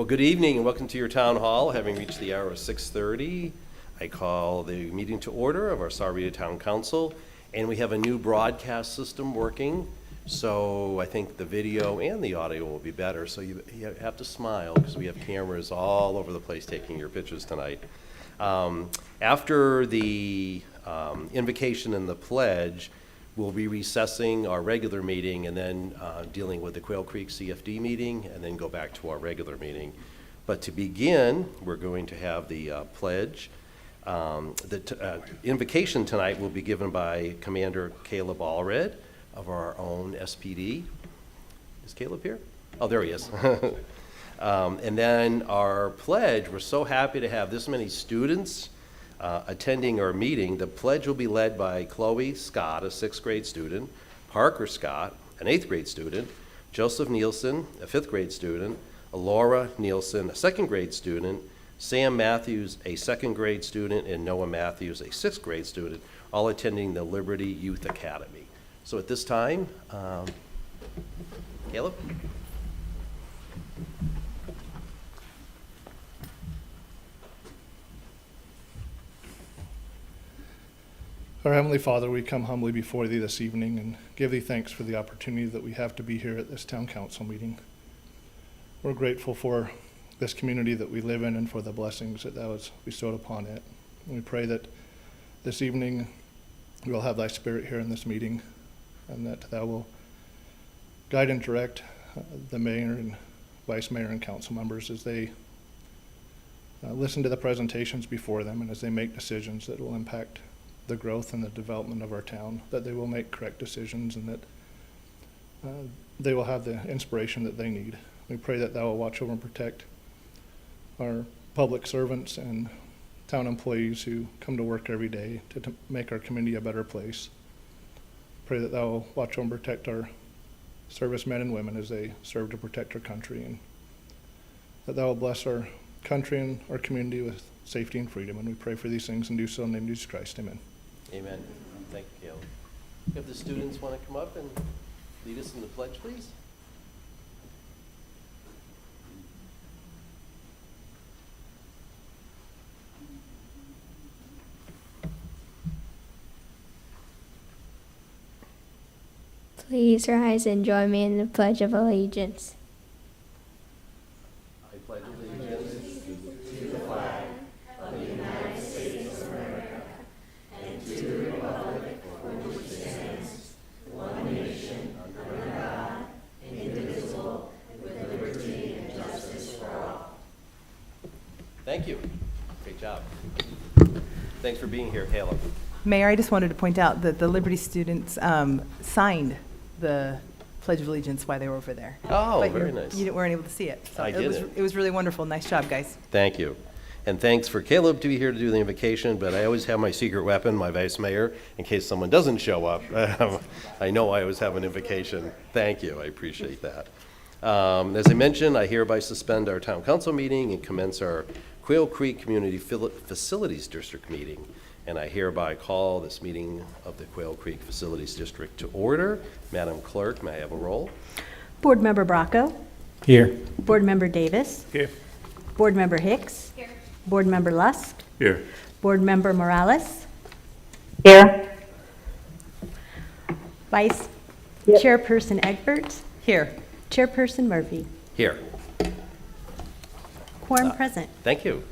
Well, good evening and welcome to your town hall. Having reached the hour of 6:30, I call the meeting to order of our Sahuarita Town Council. And we have a new broadcast system working, so I think the video and the audio will be better. So you have to smile because we have cameras all over the place taking your pictures tonight. After the invocation and the pledge, we'll be recessing our regular meeting and then dealing with the Quail Creek CFD meeting and then go back to our regular meeting. But to begin, we're going to have the pledge. The invocation tonight will be given by Commander Caleb Allred of our own SPD. Is Caleb here? Oh, there he is. And then our pledge, we're so happy to have this many students attending our meeting. The pledge will be led by Chloe Scott, a 6th grade student, Parker Scott, an 8th grade student, Joseph Nielsen, a 5th grade student, Laura Nielsen, a 2nd grade student, Sam Matthews, a 2nd grade student, and Noah Matthews, a 6th grade student, all attending the Liberty Youth Academy. So at this time, Caleb? Our Heavenly Father, we come humbly before Thee this evening and give Thee thanks for the opportunity that we have to be here at this town council meeting. We're grateful for this community that we live in and for the blessings that Thou hast bestowed upon it. And we pray that this evening we will have Thy Spirit here in this meeting and that Thou will guide and direct the mayor and vice mayor and council members as they listen to the presentations before them and as they make decisions that will impact the growth and the development of our town, that they will make correct decisions and that they will have the inspiration that they need. We pray that Thou will watch over and protect our public servants and town employees who come to work every day to make our community a better place. Pray that Thou will watch over and protect our servicemen and women as they serve to protect our country, and that Thou will bless our country and our community with safety and freedom. And we pray for these things and do so in the name of Jesus Christ. Amen. Amen. Thank you, Caleb. If the students want to come up and lead us in the pledge, please. Please rise and join me in the Pledge of Allegiance. I pledge allegiance to the flag of the United States of America and to the republic for which it stands, one nation, under God, indivisible, with liberty and justice for all. Thank you. Great job. Thanks for being here, Caleb. Mayor, I just wanted to point out that the Liberty students signed the Pledge of Allegiance while they were over there. Oh, But very nice. You weren't able to see it. So I didn't. It was really wonderful. Nice job, guys. Thank you. And thanks for Caleb to be here to do the invocation, but I always have my secret weapon, my vice mayor, in case someone doesn't show up. I know I always have an invocation. Thank you. I appreciate that. As I mentioned, I hereby suspend our town council meeting and commence our Quail Creek Community Facilities District meeting. And I hereby call this meeting of the Quail Creek Facilities District to order. Madam Clerk, may I have a roll? Board Member Bracco. Here. Board Member Davis. Here. Board Member Hicks. Here. Board Member Lusk. Here. Board Member Morales. Here. Vice Chairperson Egbert. Here. Chairperson Murphy. Here. Quorum present. Thank you.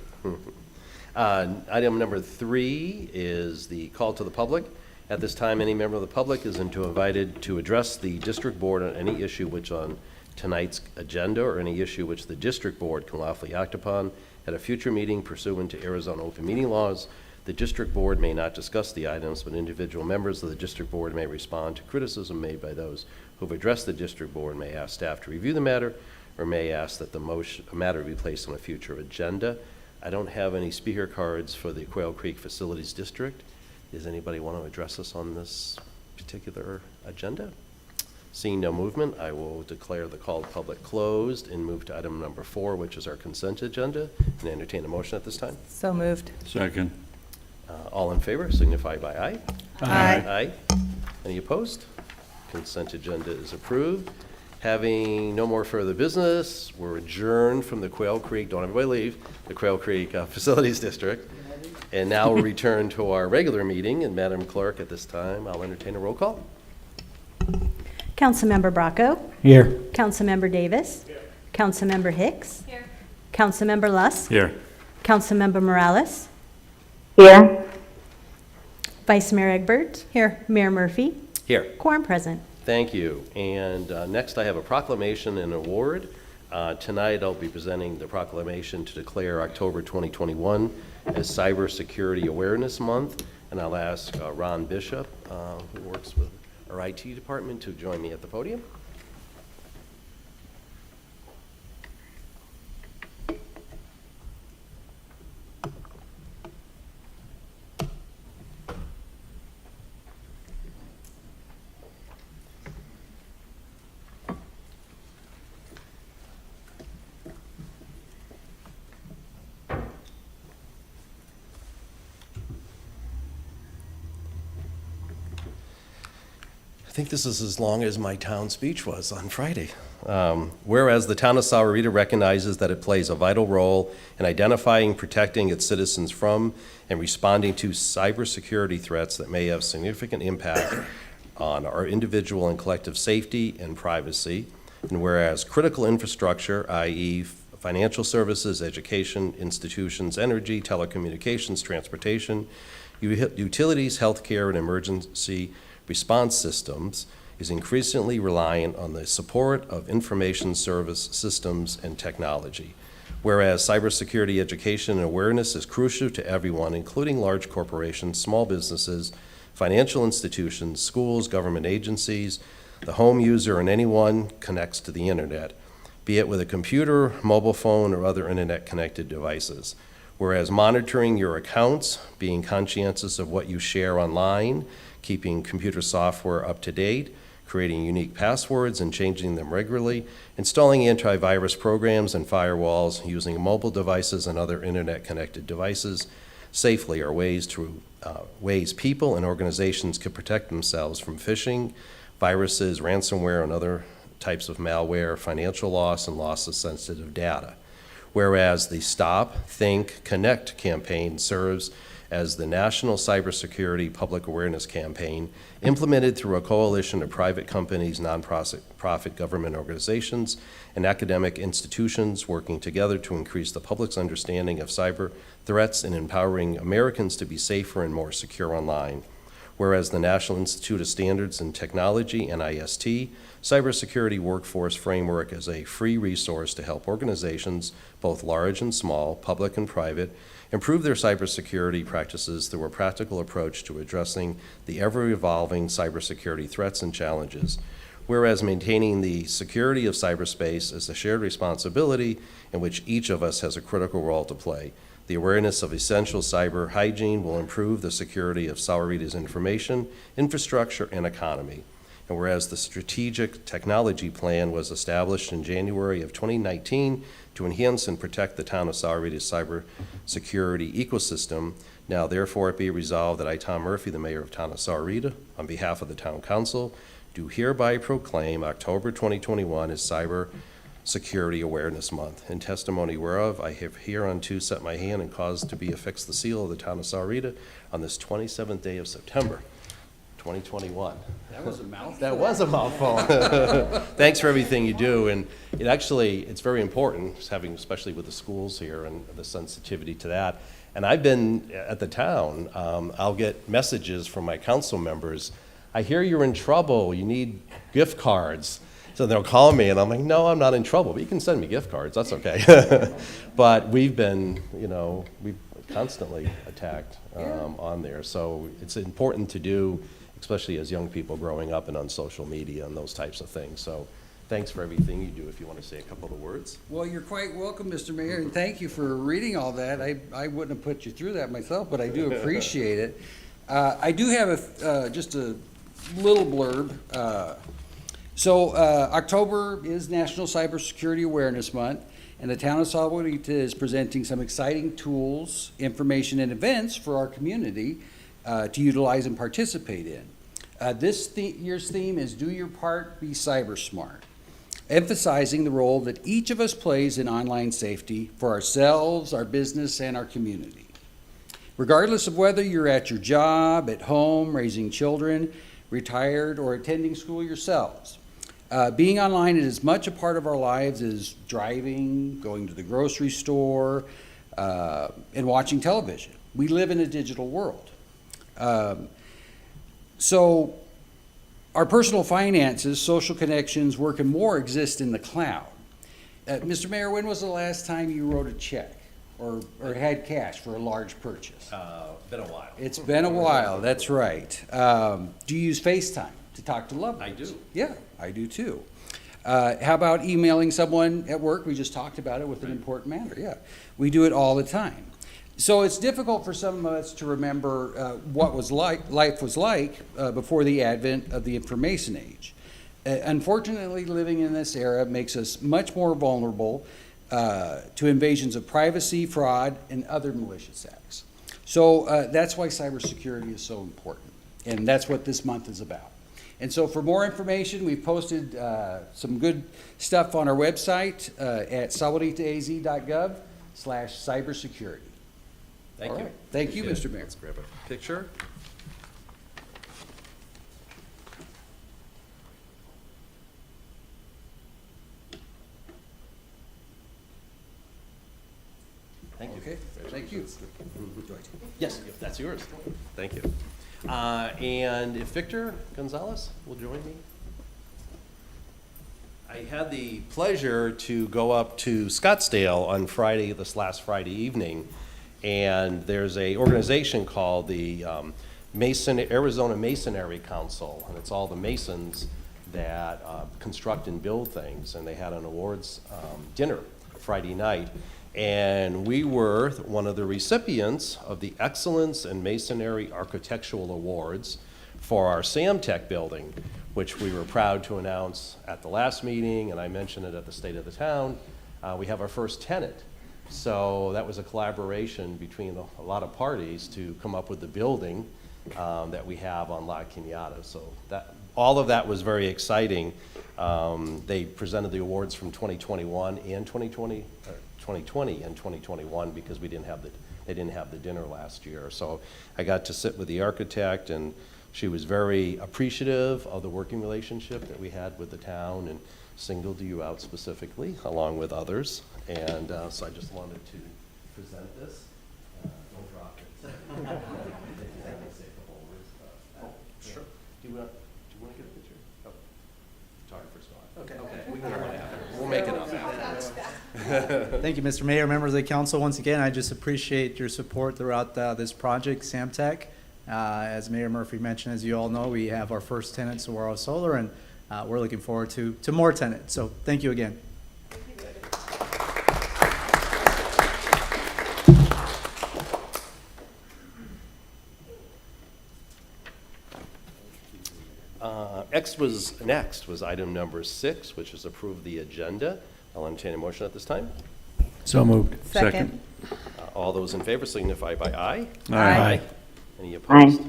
Item number 3 is the call to the public. At this time, any member of the public is invited to address the district board on any issue which on tonight's agenda or any issue which the district board can lawfully act upon at a future meeting pursuant to Arizona open meeting laws. The district board may not discuss the items, but individual members of the district board may respond to criticism made by those who have addressed the district board, may ask staff to review the matter, or may ask that the matter be placed on a future agenda. I don't have any speaker cards for the Quail Creek Facilities District. Does anybody want to address us on this particular agenda? Seeing no movement, I will declare the called public closed and move to item number 4, which is our consent agenda, and entertain a motion at this time. So moved. Second. All in favor signify by aye. Aye. Aye. Any opposed? Consent agenda is approved. Having no more further business, we're adjourned from the Quail Creek, don't everybody leave, the Quail Creek Facilities District. And now we'll return to our regular meeting, and Madam Clerk, at this time, I'll entertain a roll call. Councilmember Bracco. Here. Councilmember Davis. Here. Councilmember Hicks. Here. Councilmember Lusk. Here. Councilmember Morales. Here. Vice Mayor Egbert. Here. Mayor Murphy. Here. Quorum present. Thank you. And next, I have a proclamation and award. Tonight, I'll be presenting the proclamation to declare October 2021 as Cybersecurity Awareness Month. And I'll ask Ron Bishop, who works with our IT department, to join me at the podium. I think this is as long as my town speech was on Friday. Whereas the town of Sahuarita recognizes that it plays a vital role in identifying, protecting its citizens from, and responding to cybersecurity threats that may have significant impact on our individual and collective safety and privacy. And whereas critical infrastructure, i.e. financial services, education, institutions, energy, telecommunications, transportation, utilities, healthcare, and emergency response systems is increasingly reliant on the support of information service systems and technology. Whereas cybersecurity education and awareness is crucial to everyone, including large corporations, small businesses, financial institutions, schools, government agencies, the home user, and anyone connects to the internet, be it with a computer, mobile phone, or other internet-connected devices. Whereas monitoring your accounts, being conscientious of what you share online, keeping computer software up to date, creating unique passwords and changing them regularly, installing antivirus programs and firewalls, using mobile devices and other internet-connected devices safely are ways people and organizations can protect themselves from phishing, viruses, ransomware, and other types of malware, financial loss, and loss of sensitive data. Whereas the Stop, Think, Connect campaign serves as the National Cybersecurity Public Awareness Campaign, implemented through a coalition of private companies, nonprofit government organizations, and academic institutions working together to increase the public's understanding of cyber threats and empowering Americans to be safer and more secure online. Whereas the National Institute of Standards and Technology, NIST, Cybersecurity Workforce Framework is a free resource to help organizations, both large and small, public and private, improve their cybersecurity practices through a practical approach to addressing the ever-evolving cybersecurity threats and challenges. Whereas maintaining the security of cyberspace is a shared responsibility in which each of us has a critical role to play. The awareness of essential cyber hygiene will improve the security of Sahuarita's information, infrastructure, and economy. And whereas the Strategic Technology Plan was established in January of 2019 to enhance and protect the town of Sahuarita's cyber security ecosystem, now therefore it be resolved that I, Tom Murphy, the mayor of town of Sahuarita, on behalf of the town council, do hereby proclaim October 2021 as Cyber Security Awareness Month. In testimony whereof, I have hereunto set my hand and caused to be affixed the seal of the town of Sahuarita on this 27th day of September, 2021. That was a mouthful. That was a mouthful. Thanks for everything you do, and it's very important, having, especially with the schools here and the sensitivity to that. And I've been at the town, I'll get messages from my council members, I hear you're in trouble, you need gift cards. So they'll call me and I'm like, no, I'm not in trouble, but you can send me gift cards, that's okay. But we've been, we've constantly attacked on there. So it's important to do, especially as young people growing up and on social media and those types of things. So thanks for everything you do. If you want to say a couple of words. Well, you're quite welcome, Mr. Mayor, and thank you for reading all that. I wouldn't have put you through that myself, but I do appreciate it. I do have just a little blurb. So October is National Cybersecurity Awareness Month, and the town of Sahuarita is presenting some exciting tools, information, and events for our community to utilize and participate in. This year's theme is Do Your Part, Be Cyber Smart. emphasizing the role that each of us plays in online safety for ourselves, our business, and our community. Regardless of whether you're at your job, at home, raising children, retired, or attending school yourselves, being online is as much a part of our lives as driving, going to the grocery store, and watching television. We live in a digital world. So our personal finances, social connections, work, and more exist in the cloud. Mr. Mayor, when was the last time you wrote a check or had cash for a large purchase? Been a while. It's been a while, that's right. Do you use FaceTime to talk to loved ones? I do. Yeah, I do too. How about emailing someone at work? We just talked about it with an important matter, yeah. We do it all the time. So it's difficult for some of us to remember what life was like before the advent of the information age. Unfortunately, living in this era makes us much more vulnerable to invasions of privacy, fraud, and other malicious acts. So that's why cybersecurity is so important, and that's what this month is about. And so for more information, we've posted some good stuff on our website at soliditaaz.gov/cybersecurity. Thank All you. right. Thank you, Mr. Mayor. Let's grab a picture. Thank you. Okay, thank you. Yes, if that's yours. Thank you. And if Victor Gonzalez will join me. I had the pleasure to go up to Scottsdale on Friday, this last Friday evening, and there's a organization called the Arizona Masonry Council, and it's all the masons that construct and build things, and they had an awards dinner Friday night. And we were one of the recipients of the Excellence in Masonry Architectural Awards for our Samtech building, which we were proud to announce at the last meeting, and I mentioned it at the State of the Town. We have our first tenant. So that was a collaboration between a lot of parties to come up with the building that we have on La Cañada. So all of that was very exciting. They presented the awards from 2021 and 2020 and 2021 because they didn't have the dinner last year. So I got to sit with the architect, and she was very appreciative of the working relationship that we had with the town and singled you out specifically along with others. And so I just wanted to present this. Don't drop it. Sure. Do you want to get a picture? Oh, photographer's gone. Okay. We can get one after. We'll make it up after. Thank you, Mr. Mayor, members of the council. Once again, I just appreciate your support throughout this project, Samtech. As Mayor Murphy mentioned, as you all know, we have our first tenant, Saguaro Solar, and we're looking forward to more tenants. So thank you again. Next was item number 6, which is approve the agenda. I'll entertain a motion at this time. So moved. Second. All those in favor signify by aye. Aye. Any opposed?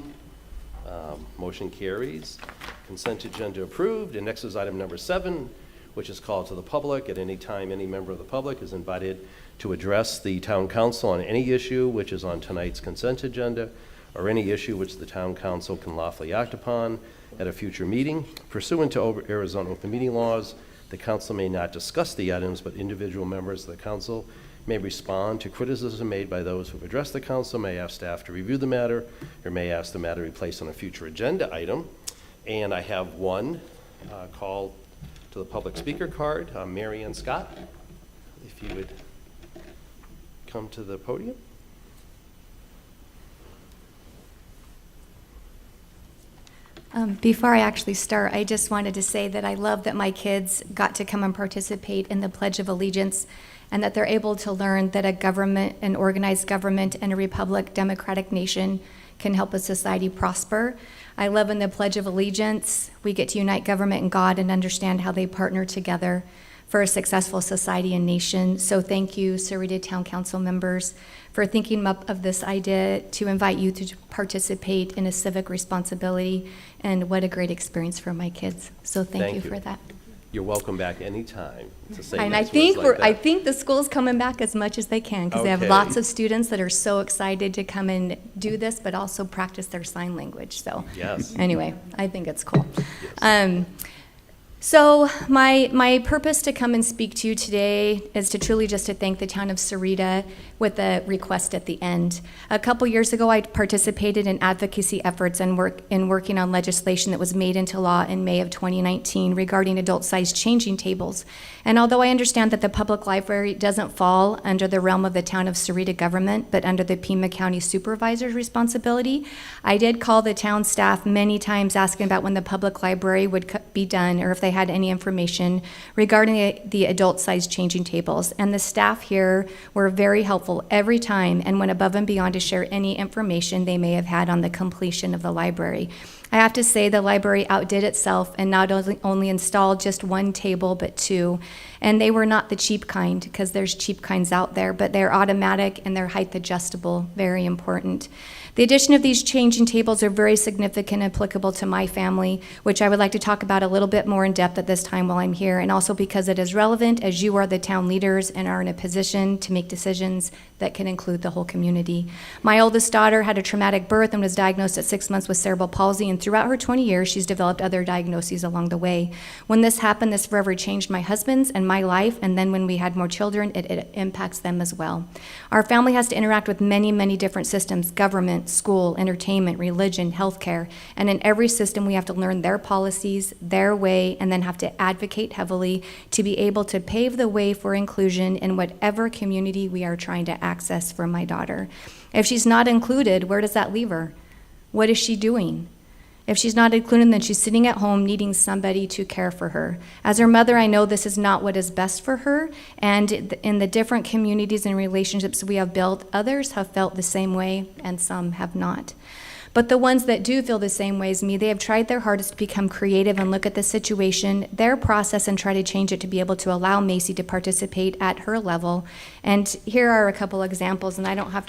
Motion carries. Consent agenda approved. And next is item number 7, which is called to the public. At any time, any member of the public is invited to address the town council on any issue which is on tonight's consent agenda or any issue which the town council can lawfully act upon at a future meeting. Pursuant to Arizona open meeting laws, the council may not discuss the items, but individual members of the council may respond to criticism made by those who have addressed the council, may ask staff to review the matter, or may ask the matter be placed on a future agenda item. And I have one call to the public speaker card, Mary Ann Scott, if you would come to the podium. Before I actually start, I just wanted to say that I love that my kids got to come and participate in the Pledge of Allegiance, and that they're able to learn that a government, an organized government, and a republic, democratic nation can help a society prosper. I love in the Pledge of Allegiance, we get to unite government and God and understand how they partner together for a successful society and nation. So thank you, Sarita Town Council members, for thinking up of this idea to invite you to participate in a civic responsibility, and what a great experience for my kids. So thank you for that. You're welcome back anytime to say And I nice think words like I that. think the school's coming back as much as they can, because they have Okay. lots of students that are so excited to come and do this, but also practice their sign language, so. Yes. Anyway, I think it's cool. So my purpose to come and speak to you today is to truly just to thank the town of Sarita with a request at the end. A couple years ago, I participated in advocacy efforts and working on legislation that was made into law in May of 2019 regarding adult-sized changing tables. And although I understand that the public library doesn't fall under the realm of the town of Sarita government, but under the Pima County Supervisor's responsibility, I did call the town staff many times asking about when the public library would be done, or if they had any information regarding the adult-sized changing tables. And the staff here were very helpful every time and went above and beyond to share any information they may have had on the completion of the library. I have to say the library outdid itself and not only installed just one table, but two. And they were not the cheap kind, because there's cheap kinds out there, but they're automatic and they're height adjustable, very important. The addition of these changing tables are very significant and applicable to my family, which I would like to talk about a little bit more in depth at this time while I'm here, and also because it is relevant as you are the town leaders and are in a position to make decisions that can include the whole community. My oldest daughter had a traumatic birth and was diagnosed at 6 months with cerebral palsy, and throughout her 20 years, she's developed other diagnoses along the way. When this happened, this forever changed my husband's and my life, and then when we had more children, it impacts them as well. Our family has to interact with many, many different systems: government, school, entertainment, religion, healthcare, and in every system we have to learn their policies, their way, and then have to advocate heavily to be able to pave the way for inclusion in whatever community we are trying to access for my daughter. If she's not included, where does that leave her? What is she doing? If she's not included, then she's sitting at home needing somebody to care for her. As her mother, I know this is not what is best for her, and in the different communities and relationships we have built, others have felt the same way and some have not. But the ones that do feel the same way as me, they have tried their hardest to become creative and look at the situation, their process, and try to change it to be able to allow Macy to participate at her level. And here are a couple examples, and I don't have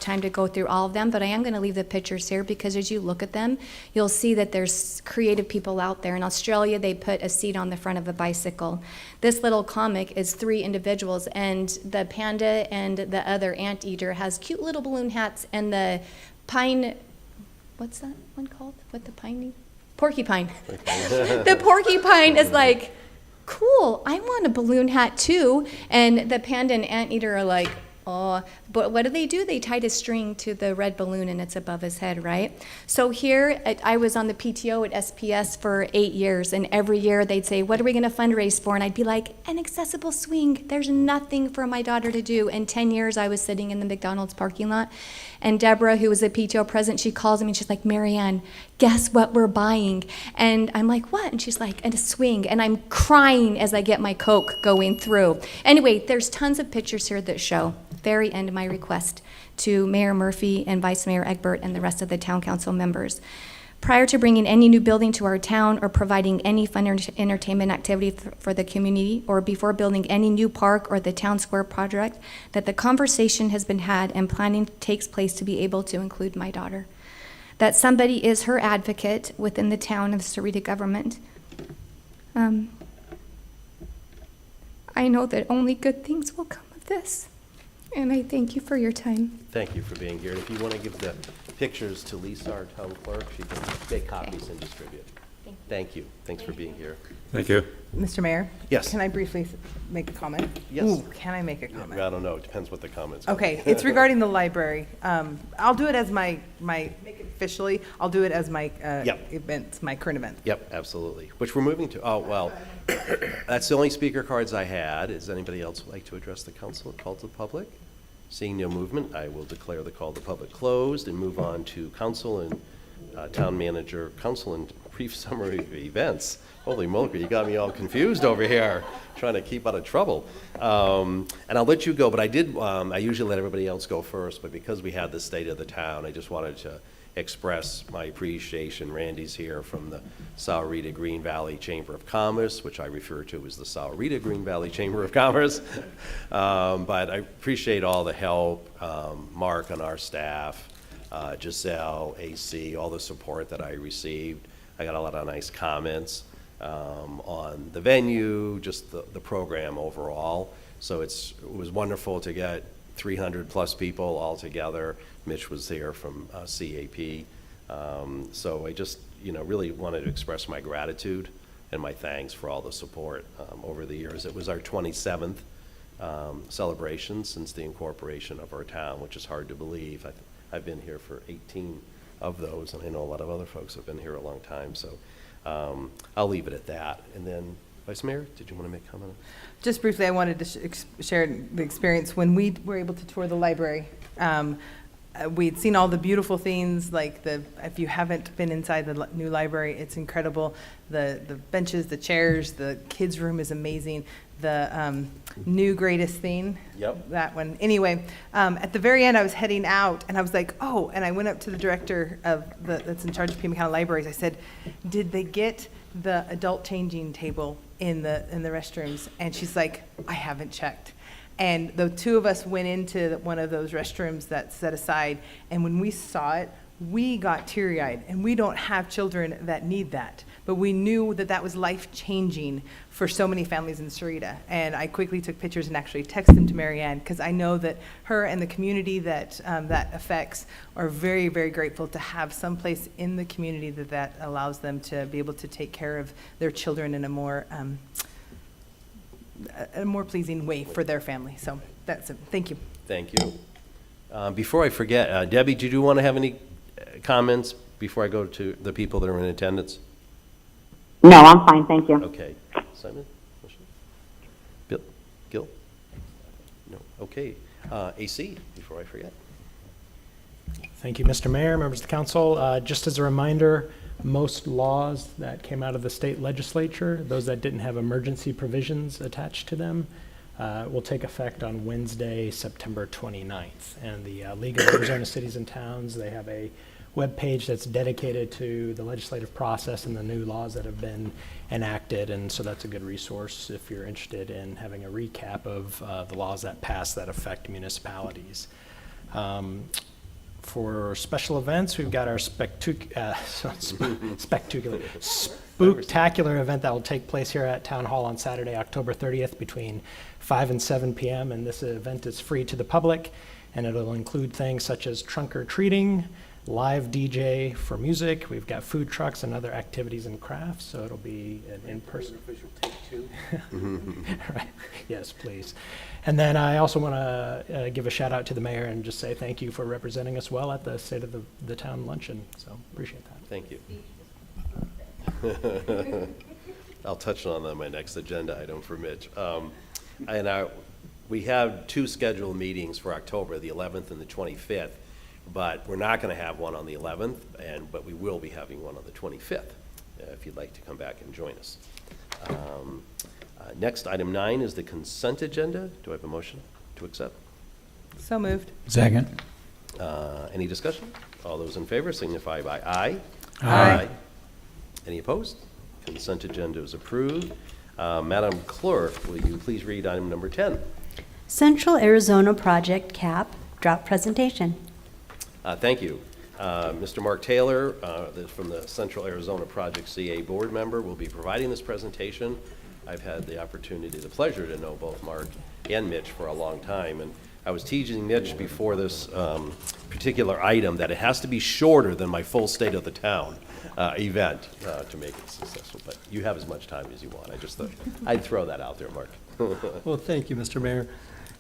time to go through all of them, but I am going to leave the pictures here because as you look at them, you'll see that there's creative people out there. In Australia, they put a seat on the front of a bicycle. This little comic is 3 individuals, and the panda and the other anteater has cute little balloon hats, and the pine, what's that one called? What the pine? Porcupine. The porcupine is like, cool, I want a balloon hat too. And the panda and anteater are like, oh, but what do? They tied a string to the red balloon and it's above his head, right? So here, I was on the PTO at SPS for 8 years, and every year they'd say, what are we going to fundraise for? And I'd be like, an accessible swing. There's nothing for my daughter to do. In 10 years, I was sitting in the McDonald's parking lot, and Deborah, who was a PTO president, she calls me and she's like, Marianne, guess what we're buying? And I'm like, what? And she's like, a swing. And I'm crying as I get my Coke going through. Anyway, there's tons of pictures here that show. Very end of my request to Mayor Murphy and Vice Mayor Egbert and the rest of the town council members. Prior to bringing any new building to our town or providing any fun entertainment activity for the community, or before building any new park or the town square project, that the conversation has been had and planning takes place to be able to include my daughter. That somebody is her advocate within the town of Sarita government. I know that only good things will come of this. And I thank you for your time. Thank you for being here. And if you want to give the pictures to Lisa, our town clerk, she can make copies and distribute. Thank you. Thanks for being here. Thank you. Mr. Mayor? Yes. Can I briefly make a comment? Yes. Ooh, can I make a comment? I don't know. It depends what the comments are. Okay, it's regarding the library. I'll do it as make it officially, I'll do it as my Yep. event, my current event. Yep, absolutely. Which we're moving to. Oh, well, that's the only speaker cards I had. Does anybody else like to address the council, call to the public? Seeing no movement, I will declare the call to the public closed and move on to council and town manager, council and brief summary of events. Holy moly, you got me all confused over here, trying to keep out of trouble. And I'll let you go, but I usually let everybody else go first, but because we had the state of the town, I just wanted to express my appreciation. Randy's here from the Sahuarita Green Valley Chamber of Commerce, which I refer to as the Sahuarita Green Valley Chamber of Commerce. But I appreciate all the help, Mark on our staff, Giselle, AC, all the support that I received. I got a lot of nice comments. on the venue, just the program overall. So it was wonderful to get 300-plus people all together. Mitch was there from CAP. So I just, really wanted to express my gratitude and my thanks for all the support over the years. It was our 27th celebration since the incorporation of our town, which is hard to believe. I've been here for 18 of those, and I know a lot of other folks have been here a long time. So I'll leave it at that. And then, Vice Mayor, did you want to make a comment? Just briefly, I wanted to share the experience when we were able to tour the library. We'd seen all the beautiful things, like if you haven't been inside the new library, it's incredible. The benches, the chairs, the kids' room is amazing. The new greatest thing, Yep. that one. Anyway, at the very end, I was heading out, and I was like, oh, and I went up to the director that's in charge of Pima County Libraries. I said, did they get the adult changing table in the restrooms? And she's like, I haven't checked. And the two of us went into one of those restrooms that's set aside, and when we saw it, we got teary-eyed, and we don't have children that need that. But we knew that that was life-changing for so many families in Sarita. And I quickly took pictures and actually texted them to Marianne, because I know that her and the community that affects are very, very grateful to have some place in the community that allows them to be able to take care of their children in a more pleasing way for their family. So that's it. Thank you. Thank you. Before I forget, Debbie, did you want to have any comments before I go to the people that are in attendance? No, I'm fine, thank you. Okay. Simon? Bill? Gil? No. Okay. AC, before I forget. Thank you, Mr. Mayor, members of the council. Just as a reminder, most laws that came out of the state legislature, those that didn't have emergency provisions attached to them, will take effect on Wednesday, September 29th. And the League of Arizona Cities and Towns, they have a web page that's dedicated to the legislative process and the new laws that have been enacted. And so that's a good resource if you're interested in having a recap of the laws that pass that affect municipalities. For special events, we've got our spectacular event that will take place here at Town Hall on Saturday, October 30th between 5 and 7 p.m. And this event is free to the public, and it'll include things such as trunk or treating, live DJ for music. We've got food trucks and other activities and crafts, so it'll be an in-person. Right. Yes, please. And then I also want to give a shout out to the mayor and just say thank you for representing us well at the State of the Town luncheon. So appreciate that. Thank you. I'll touch on that in my next agenda item for Mitch. We have two scheduled meetings for October, the 11th and the 25th, but we're not going to have one on the 11th, but we will be having one on the 25th, if you'd like to come back and join us. Next, item 9 is the consent agenda. Do I have a motion to accept? So moved. Second. Any discussion? All those in favor signify by aye. Aye. Any opposed? Consent agenda is approved. Madam Clerk, will you please read item number 10? Central Arizona Project CAP Drought Presentation. Thank you. Mr. Mark Taylor, from the Central Arizona Project CA board member, will be providing this presentation. I've had the opportunity, the pleasure to know both Mark and Mitch for a long time, and I was teasing Mitch before this particular item that it has to be shorter than my full State of the Town event to make it successful, but you have as much time as you want. I just thought I'd throw that out there, Mark. Well, thank you, Mr. Mayor.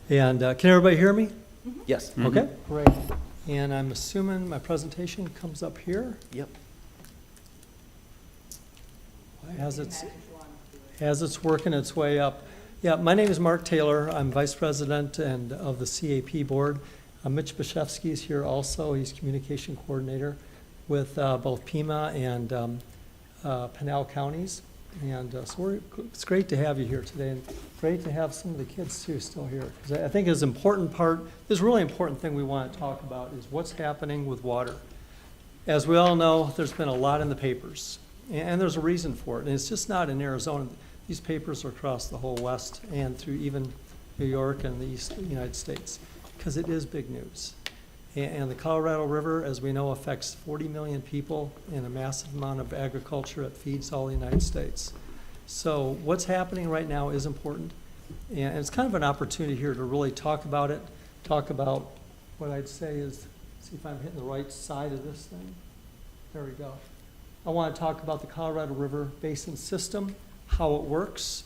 And can everybody hear me? Yes. Okay, great. And I'm assuming my presentation comes up here. Yep. As it's working its way up. Yeah, my name is Mark Taylor. I'm Vice President and of the CAP Board. Mitch Bashevsky is here also. He's Communication Coordinator with both Pima and Pinal counties. And so it's great to have you here today, and great to have some of the kids too still here. Because I think it's an important part, this really important thing we want to talk about is what's happening with water. As we all know, there's been a lot in the papers, and there's a reason for it. And it's just not in Arizona. These papers are across the whole West and through even New York and the East United States, because it is big news. And the Colorado River, as we know, affects 40 million people and a massive amount of agriculture. It feeds all the United States. So what's happening right now is important. And it's kind of an opportunity here to really talk about it, talk about what I'd say is, see if I'm hitting the right side of this thing. There we go. I want to talk about the Colorado River Basin System, how it works.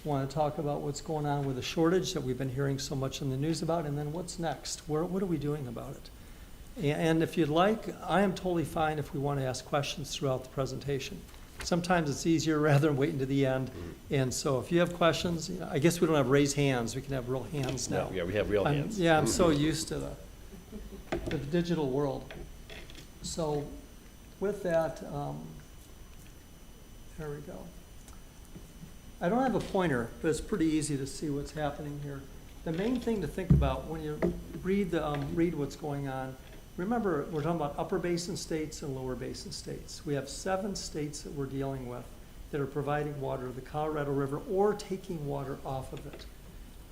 I want to talk about what's going on with the shortage that we've been hearing so much in the news about, and then what's next? What are we doing about it? And if you'd like, I am totally fine if we want to ask questions throughout the presentation. Sometimes it's easier rather than waiting to the end. And so if you have questions, I guess we don't have raised hands. We can have real hands now. No, yeah, we have real hands. Yeah, I'm so used to the digital world. So with that, there we go. I don't have a pointer, but it's pretty easy to see what's happening here. The main thing to think about when you read what's going on, remember, we're talking about upper basin states and lower basin states. We have 7 states that we're dealing with that are providing water to the Colorado River or taking water off of it.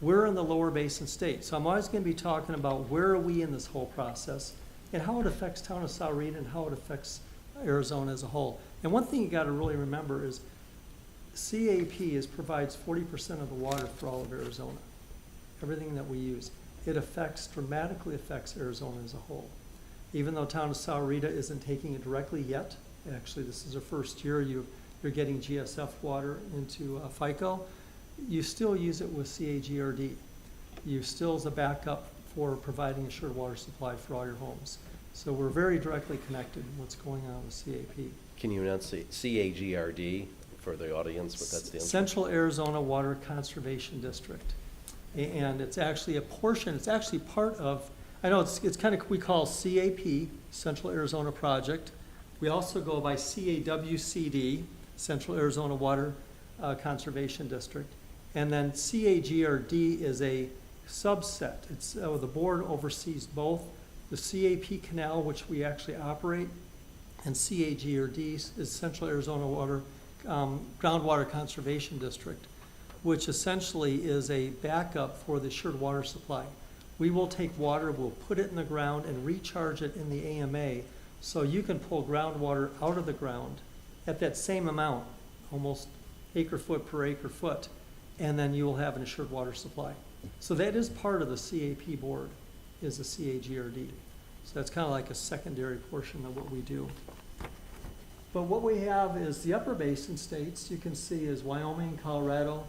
We're in the lower basin states, so I'm always going to be talking about where are we in this whole process and how it affects town of Sahuarita and how it affects Arizona as a whole. And one thing you got to really remember is CAP provides 40% of the water for all of Arizona. Everything that we use. It dramatically affects Arizona as a whole. Even though town of Sahuarita isn't taking it directly yet, actually this is the first year you're getting GSF water into FICO, you still use it with CAGRD. You still as a backup for providing assured water supply for all your homes. So we're very directly connected in what's going on with CAP. Can you enunciate CAGRD for the audience, what that stands for? Central Arizona Water Conservation District. And it's actually a portion, it's actually part of, I know it's kind of, we call CAP, Central Arizona Project. We also go by CAWCD, Central Arizona Water Conservation District. And then CAGRD is a subset. It's the board oversees both the CAP canal, which we actually operate, and CAGRD is Central Arizona Water Groundwater Conservation District, which essentially is a backup for the assured water supply. We will take water, we'll put it in the ground and recharge it in the AMA, so you can pull groundwater out of the ground at that same amount, almost acre foot per acre foot, and then you will have an assured water supply. So that is part of the CAP board, is the CAGRD. So that's kind of like a secondary portion of what we do. But what we have is the upper basin states, you can see is Wyoming, Colorado,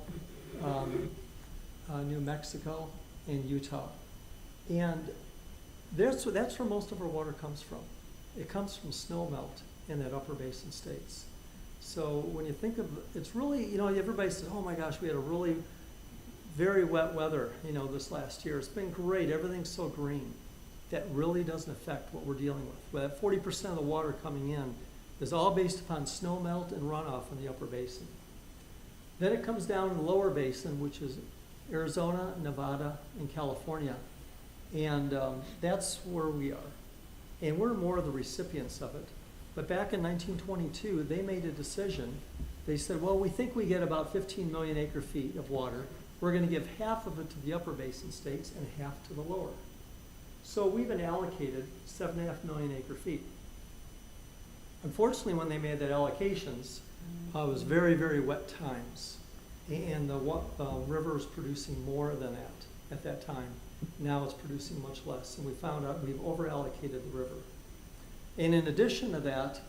New Mexico, and Utah. And that's where most of our water comes from. It comes from snow melt in that upper basin states. So when you think of, it's really, everybody says, oh my gosh, we had a really very wet weather, this last year. It's been great, everything's so green. That really doesn't affect what we're dealing with. But 40% of the water coming in is all based upon snow melt and runoff in the upper basin. Then it comes down in the lower basin, which is Arizona, Nevada, and California. And that's where we are. And we're more of the recipients of it. But back in 1922, they made a decision. They said, well, we think we get about 15 million acre feet of water. We're going to give half of it to the upper basin states and half to the lower. So we've been allocated 7.5 million acre feet. Unfortunately, when they made that allocations, it was very, very wet times. And the river was producing more than that at that time. Now it's producing much less. And we found out we've over-allocated the river. And in addition to that,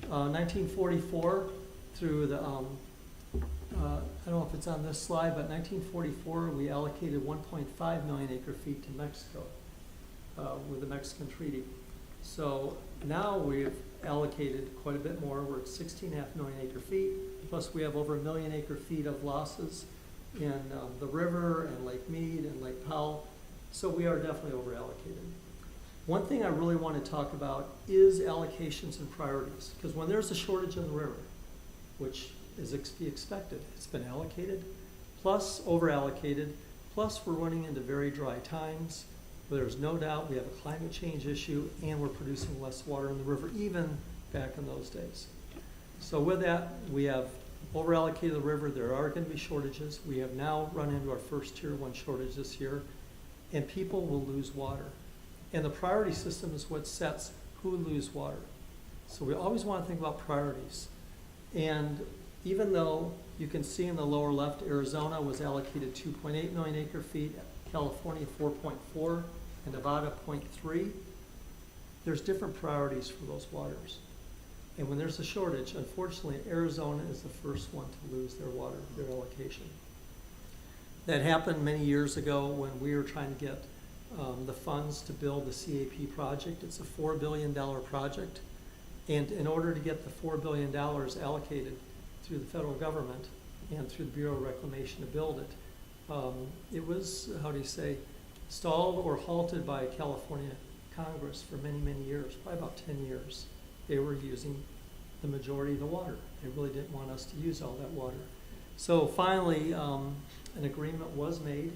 1944 through the, I don't know if it's on this slide, but 1944 we allocated 1.5 million acre feet to Mexico with the Mexican treaty. So now we've allocated quite a bit more. We're at 16.5 million acre feet, plus we have over 1 million acre feet of losses in the river and Lake Mead and Lake Powell. So we are definitely over allocated. One thing I really want to talk about is allocations and priorities, because when there's a shortage in the river, which is to be expected, it's been allocated, plus over allocated, plus we're running into very dry times. There's no doubt we have a climate change issue and we're producing less water in the river, even back in those days. So with that, we have over-allocated the river. There are going to be shortages. We have now run into our first tier 1 shortage this year, and people will lose water. And the priority system is what sets who lose water. So we always want to think about priorities. And even though you can see in the lower left, Arizona was allocated 2.8 million acre feet, California 4.4, and Nevada 0.3, there's different priorities for those waters. And when there's a shortage, unfortunately, Arizona is the first one to lose their water, their allocation. That happened many years ago when we were trying to get the funds to build the CAP project. It's a $4 billion project. And in order to get the $4 billion allocated through the federal government and through the Bureau of Reclamation to build it, it was, how do you say, stalled or halted by California Congress for many, many years, probably about 10 years. They were using the majority of the water. They really didn't want us to use all that water. So finally, an agreement was made,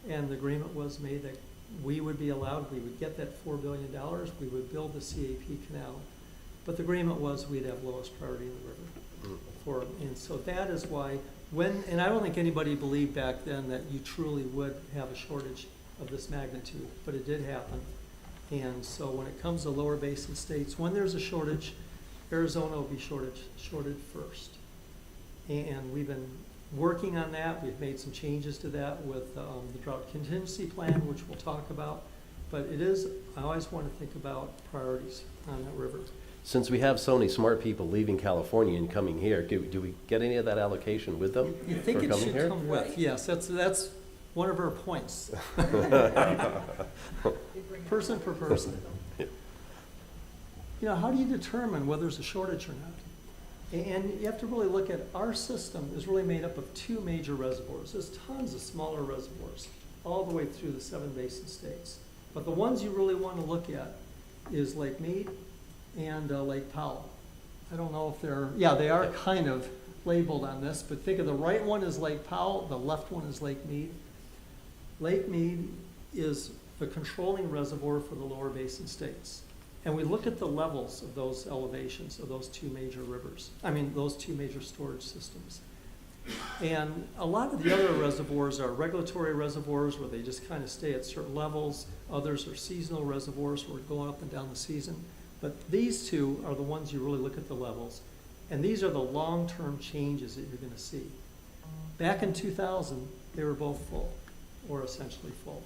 and the agreement was made that we would be allowed, we would get that $4 billion, we would build the CAP canal. But the agreement was we'd have lowest priority in the river. And so that is why and I don't think anybody believed back then that you truly would have a shortage of this magnitude, but it did happen. And so when it comes to lower basin states, when there's a shortage, Arizona will be shorted first. And we've been working on that. We've made some changes to that with the Drought Contingency Plan, which we'll talk about. But it is, I always want to think about priorities on that river. Since we have so many smart people leaving California and coming here, do we get any of that allocation with them You think for it coming should here? come with, yes, that's one of our points. Person per person. You know, how do you determine whether there's a shortage or not? And you have to really look at, our system is really made up of two major reservoirs. There's tons of smaller reservoirs all the way through the 7 basin states. But the ones you really want to look at is Lake Mead and Lake Powell. I don't know if they are kind of labeled on this, but think of the right one is Lake Powell, the left one is Lake Mead. Lake Mead is the controlling reservoir for the lower basin states. And we look at the levels of those elevations of those two major rivers, those two major storage systems. And a lot of the other reservoirs are regulatory reservoirs where they just kind of stay at certain levels. Others are seasonal reservoirs where we're going up and down the season. But these two are the ones you really look at the levels. And these are the long-term changes that you're going to see. Back in 2000, they were both full, or essentially full.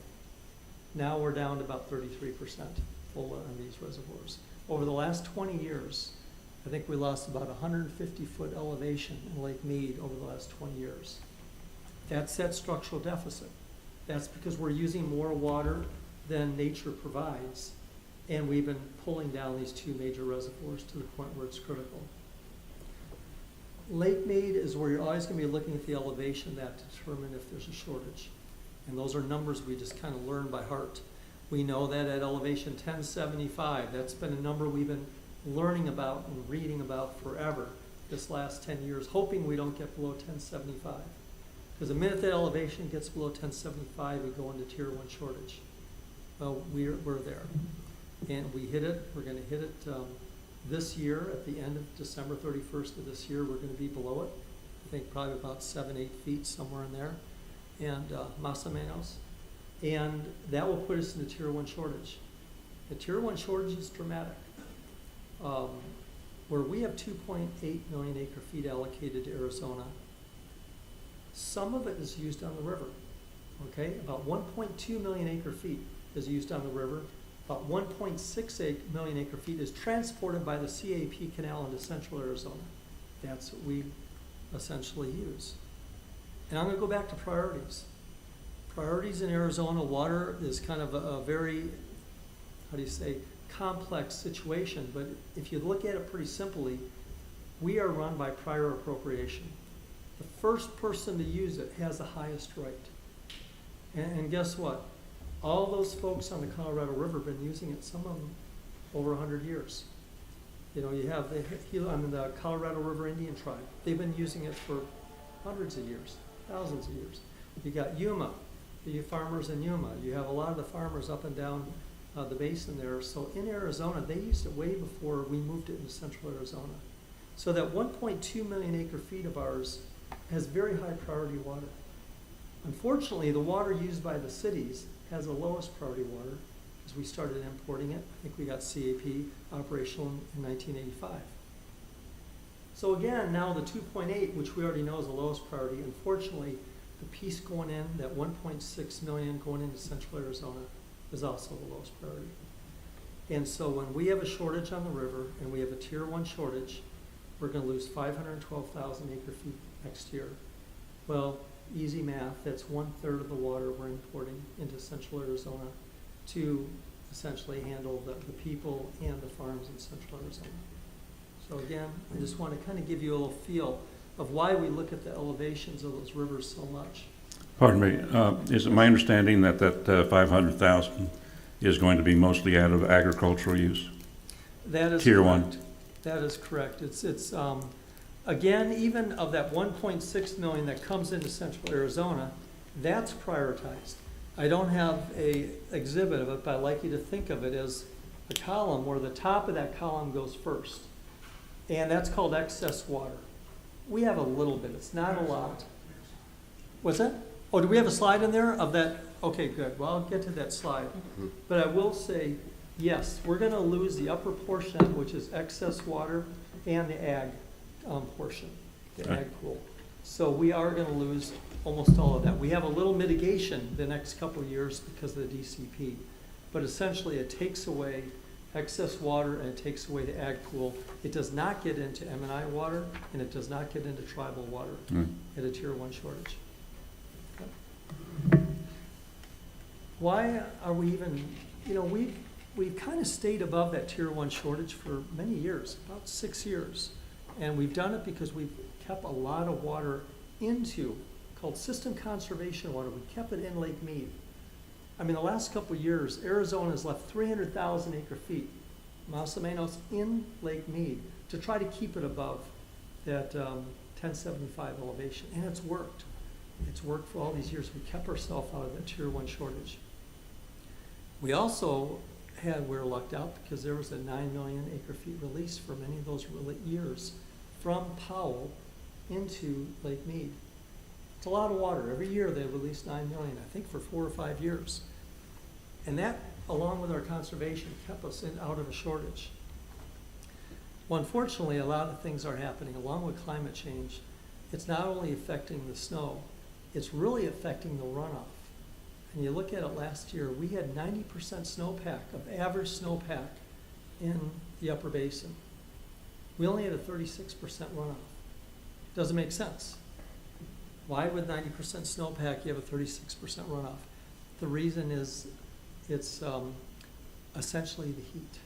Now we're down to about 33% full on these reservoirs. Over the last 20 years, I think we lost about 150-foot elevation in Lake Mead over the last 20 years. That's that structural deficit. That's because we're using more water than nature provides, and we've been pulling down these two major reservoirs to the point where it's critical. Lake Mead is where you're always going to be looking at the elevation that determine if there's a shortage. And those are numbers we just kind of learn by heart. We know that at elevation 1075, that's been a number we've been learning about and reading about forever this last 10 years, hoping we don't get below 1075. Because the minute that elevation gets below 1075, we go into tier 1 shortage. Well, we're there. And we hit it. We're going to hit it this year. At the end of December 31st of this year, we're going to be below it. I think probably about 7-8 feet, somewhere in there. And más o menos. And that will put us in the tier 1 shortage. The tier 1 shortage is dramatic. Where we have 2.8 million acre feet allocated to Arizona, some of it is used on the river. Okay, about 1.2 million acre feet is used on the river. About 1.68 million acre feet is transported by the CAP canal into central Arizona. That's what we essentially use. And I'm going to go back to priorities. Priorities in Arizona, water is kind of a very, complex situation. But if you look at it pretty simply, we are run by prior appropriation. The first person to use it has the highest right. And guess what? All those folks on the Colorado River have been using it, some of them over 100 years. You know, you have the Colorado River Indian tribe. They've been using it for hundreds of years, thousands of years. You got Yuma, the farmers in Yuma. You have a lot of the farmers up and down the basin there. So in Arizona, they used it way before we moved it into central Arizona. So that 1.2 million acre feet of ours has very high priority water. Unfortunately, the water used by the cities has the lowest priority water because we started importing it. I think we got CAP operational in 1985. So again, now the 2.8, which we already know is the lowest priority, unfortunately, the piece going in, that 1.6 million going into central Arizona is also the lowest priority. And so when we have a shortage on the river and we have a tier 1 shortage, we're gonna lose 512,000 acre feet next year. Well, easy math, that's 1/3 of the water we're importing into central Arizona to essentially handle the people and the farms in central Arizona. So again, I just want to kind of give you a little feel of why we look at the elevations of those rivers so much. Pardon me, is it my understanding that 500,000 is going to be mostly out of agricultural use? That is Tier correct. 1? That is correct. It's again, even of that 1.6 million that comes into central Arizona, that's prioritized. I don't have a exhibit of it, but I'd like you to think of it as a column where the top of that column goes first. And that's called excess water. We have a little bit, it's not a lot. What's that? Oh, do we have a slide in there of that? Okay, good. Well, I'll get to that slide. But I will say, yes, we're gonna lose the upper portion, which is excess water, and the ag portion, the ag pool. So we are gonna lose almost all of that. We have a little mitigation the next couple of years because of the DCP. But essentially, it takes away excess water and it takes away the ag pool. It does not get into M&I water and it does not get into tribal water at a tier 1 shortage. Why are we even, we've kind of stayed above that tier 1 shortage for many years, about 6 years. And we've done it because we've kept a lot of water into, called system conservation water. We kept it in Lake Mead. I mean, the last couple of years, Arizona has left 300,000 acre feet, Mas o Menos, in Lake Mead to try to keep it above that 1075 elevation. And it's worked. It's worked for all these years. We kept ourselves out of that tier 1 shortage. We also we're lucked out because there was a 9 million acre feet release for many of those years from Powell into Lake Mead. It's a lot of water. Every year they release 9 million, I think for 4 or 5 years. And that, along with our conservation, kept us out of a shortage. Well, unfortunately, a lot of things are happening along with climate change. It's not only affecting the snow, it's really affecting the runoff. And you look at it last year, we had 90% snowpack of average snowpack in the upper basin. We only had a 36% runoff. Doesn't make sense. Why with 90% snowpack you have a 36% runoff? The reason is it's essentially the heat.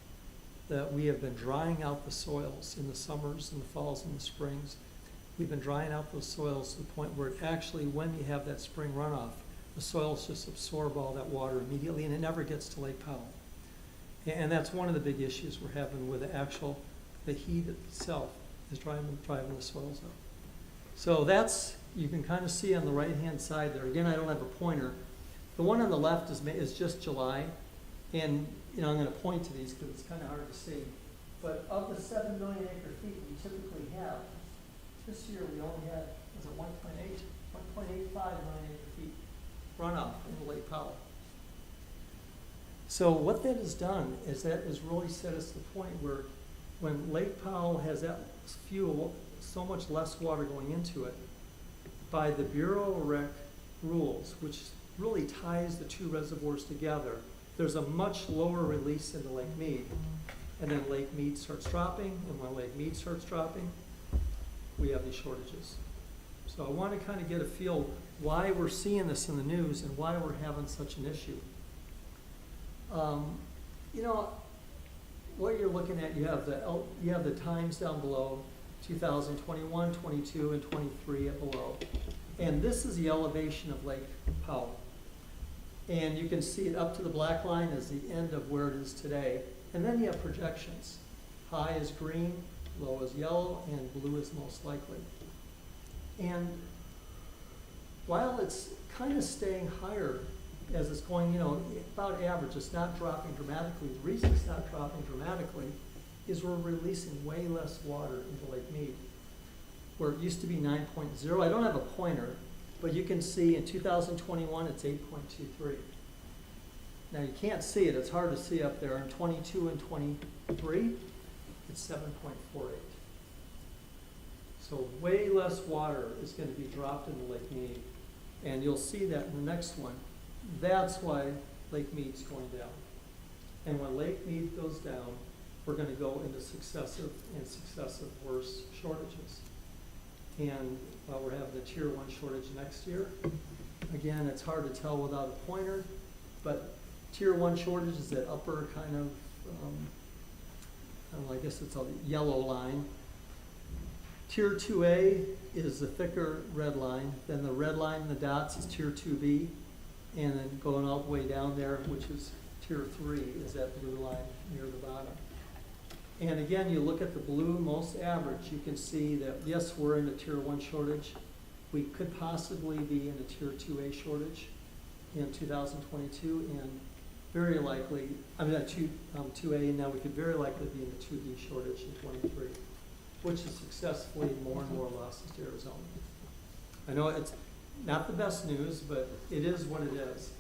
That we have been drying out the soils in the summers and the falls and the springs. We've been drying out those soils to the point where it actually, when you have that spring runoff, the soils just absorb all that water immediately and it never gets to Lake Powell. And that's one of the big issues we're having with the heat itself is driving the soils up. So that's, you can kind of see on the right-hand side there. Again, I don't have a pointer. The one on the left is just July. And, I'm going to point to these because it's kind of hard to see. But of the 7 million acre feet we typically have, this year we only had, was it 1.85 million acre feet runoff in Lake Powell. So what that has done is that has really set us to the point where when Lake Powell has that so much less water going into it, by the Bureau of Rec rules, which really ties the two reservoirs together, there's a much lower release into Lake Mead. And then Lake Mead starts dropping, and when Lake Mead starts dropping, we have these shortages. So I want to kind of get a feel why we're seeing this in the news and why we're having such an issue. What you're looking at, you have the times down below, 2021, 22, and 23 at below. And this is the elevation of Lake Powell. And you can see it up to the black line is the end of where it is today. And then you have projections. High is green, low is yellow, and blue is most likely. And while it's kind of staying higher as it's going, about average, it's not dropping dramatically. The reason it's not dropping dramatically is we're releasing way less water into Lake Mead, where it used to be 9.0. I don't have a pointer, but you can see in 2021 it's 8.23. Now you can't see it, it's hard to see up there. In 22 and 23, it's 7.48. So way less water is going to be dropped into Lake Mead. And you'll see that in the next one. That's why Lake Mead's going down. And when Lake Mead goes down, we're going to go into successive worse shortages. And we're having a tier 1 shortage next year. Again, it's hard to tell without a pointer, but tier 1 shortage is that upper kind of, I don't know, I guess it's a yellow line. Tier 2A is the thicker red line. Then the red line in the dots is tier 2B. And then going all the way down there, which is tier 3, is that blue line near the bottom. And again, you look at the blue most average, you can see that, yes, we're in a tier 1 shortage. We could possibly be in a tier 2A shortage in 2022, and very likely, I mean, 2A, and now we could very likely be in a 2B shortage in 23, which is successfully more and more losses to Arizona. I know it's not the best news, but it is what it is.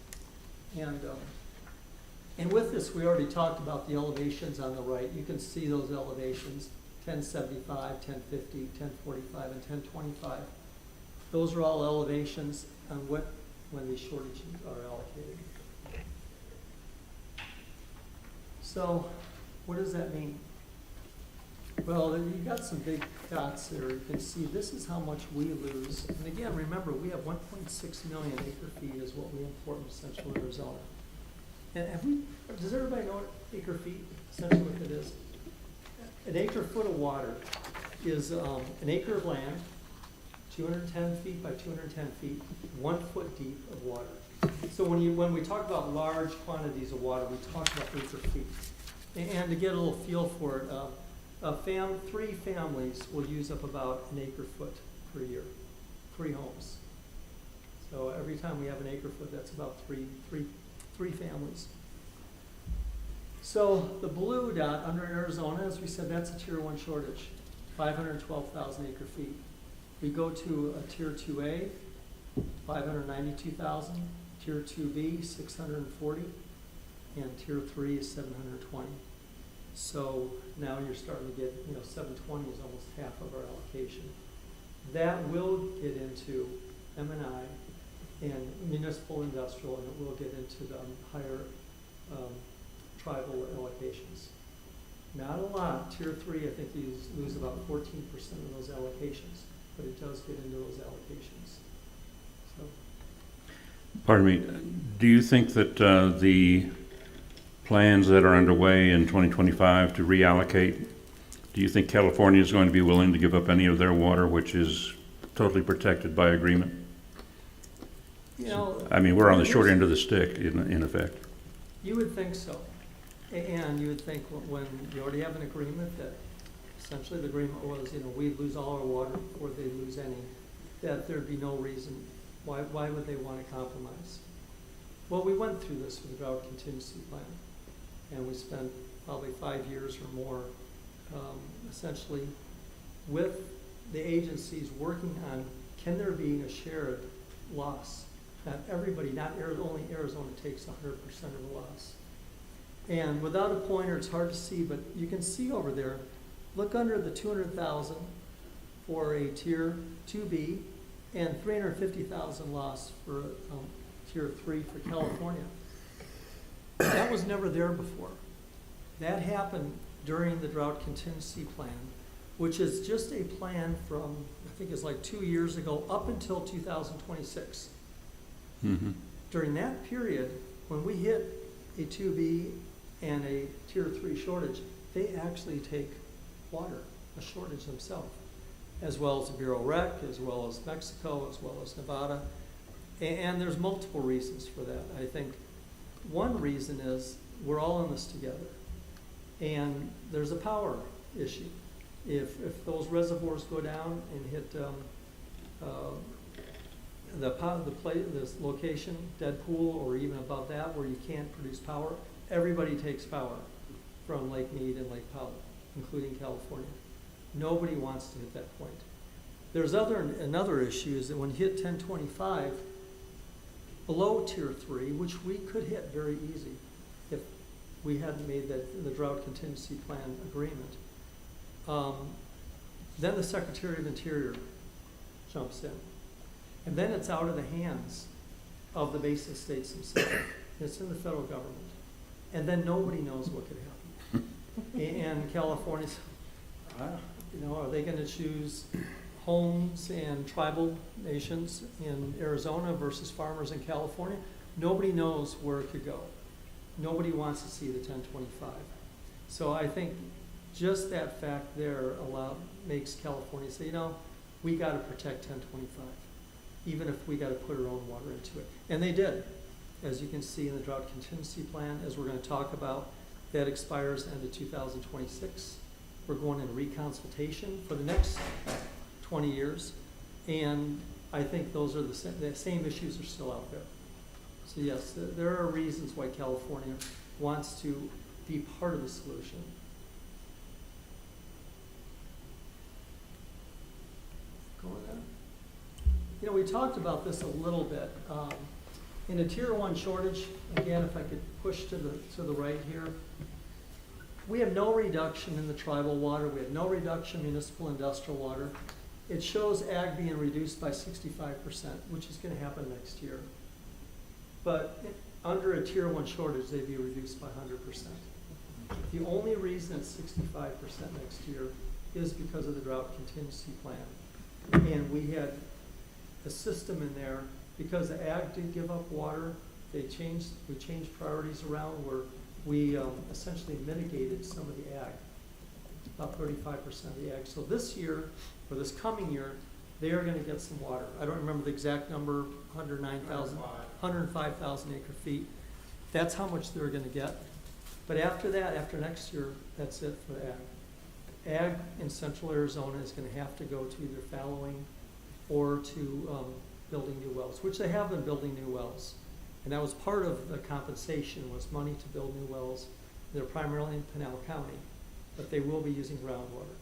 And with this, we already talked about the elevations on the right. You can see those elevations, 1075, 1050, 1045, and 1025. Those are all elevations on when these shortages are allocated. So what does that mean? Well, you've got some big dots there. You can see this is how much we lose. And again, remember, we have 1.6 million acre feet is what we import from Central Arizona. And does everybody know what acre feet, essentially what it is? An acre foot of water is an acre of land, 210 feet by 210 feet, 1 foot deep of water. So when we talk about large quantities of water, we talk about acre feet. And to get a little feel for it, 3 families will use up about an acre foot per year, 3 homes. So every time we have an acre foot, that's about three families. So the blue dot under Arizona, as we said, that's a tier 1 shortage, 512,000 acre feet. We go to a tier 2A, 592,000, tier 2B, 640, and tier 3 is 720. So now you're starting to get, 720 is almost half of our allocation. That will get into M&I and municipal industrial, and it will get into the higher tribal allocations. Not a lot. Tier 3, I think you lose about 14% of those allocations, but it does get into those allocations. So. Pardon me, do you think that the plans that are underway in 2025 to reallocate, do you think California is going to be willing to give up any of their water, which is totally protected by agreement? I mean, we're on the short end of the stick, in effect. You would think so. And you would think when you already have an agreement that essentially the agreement was, we'd lose all our water before they lose any, that there'd be no reason. Why would they want to compromise? Well, we went through this with the Drought Contingency Plan, and we spent probably 5 years or more essentially with the agencies working on, can there be a shared loss? Not everybody, only Arizona takes 100% of the loss. And without a pointer, it's hard to see, but you can see over there, look under the 200,000 for a tier 2B and 350,000 loss for tier 3 for California. That was never there before. That happened during the Drought Contingency Plan, which is just a plan from, I think it's like 2 years ago, up until 2026. Mm-hmm. During that period, when we hit a 2B and a tier 3 shortage, they actually take water, a shortage themselves, as well as the Bureau Rec, as well as Mexico, as well as Nevada. And there's multiple reasons for that. I think one reason is we're all in this together. And there's a power issue. If those reservoirs go down and hit this location, dead pool, or even above that where you can't produce power, everybody takes power from Lake Mead and Lake Powell, including California. Nobody wants to hit that point. There's another issue is that when you hit 1025, below tier 3, which we could hit very easy if we hadn't made the Drought Contingency Plan agreement, Then the Secretary of Interior jumps in. And then it's out of the hands of the basin states themselves. It's in the federal government. And then nobody knows what could happen. And California's, are they going to choose homes and tribal nations in Arizona versus farmers in California? Nobody knows where it could go. Nobody wants to see the 1025. So I think just that fact there makes California say, we got to protect 1025, even if we got to put our own water into it. And they did, as you can see in the Drought Contingency Plan, as we're going to talk about, that expires end of 2026. We're going in reconsultation for the next 20 years. And I think those are the same issues are still out there. So yes, there are reasons why California wants to be part of the solution. We talked about this a little bit. In a Tier 1 shortage, again, if I could push to the right here, we have no reduction in the tribal water. We have no reduction in municipal industrial water. It shows ag being reduced by 65%, which is going to happen next year. But under a Tier 1 shortage, they'd be reduced by 100%. The only reason it's 65% next year is because of the Drought Contingency Plan. And we had a system in there, because the ag did give up water, we changed priorities around where we essentially mitigated some of the ag, about 35% of the ag. So this year, or this coming year, they are going to get some water. I don't remember the exact number, 105,000 acre feet. That's how much they're going to get. But after that, after next year, that's it for ag. Ag in central Arizona is going to have to go to either fallowing or to building new wells, which they have been building new wells. And that was part of the compensation, was money to build new wells. They're primarily in Pinal County, but they will be using groundwater.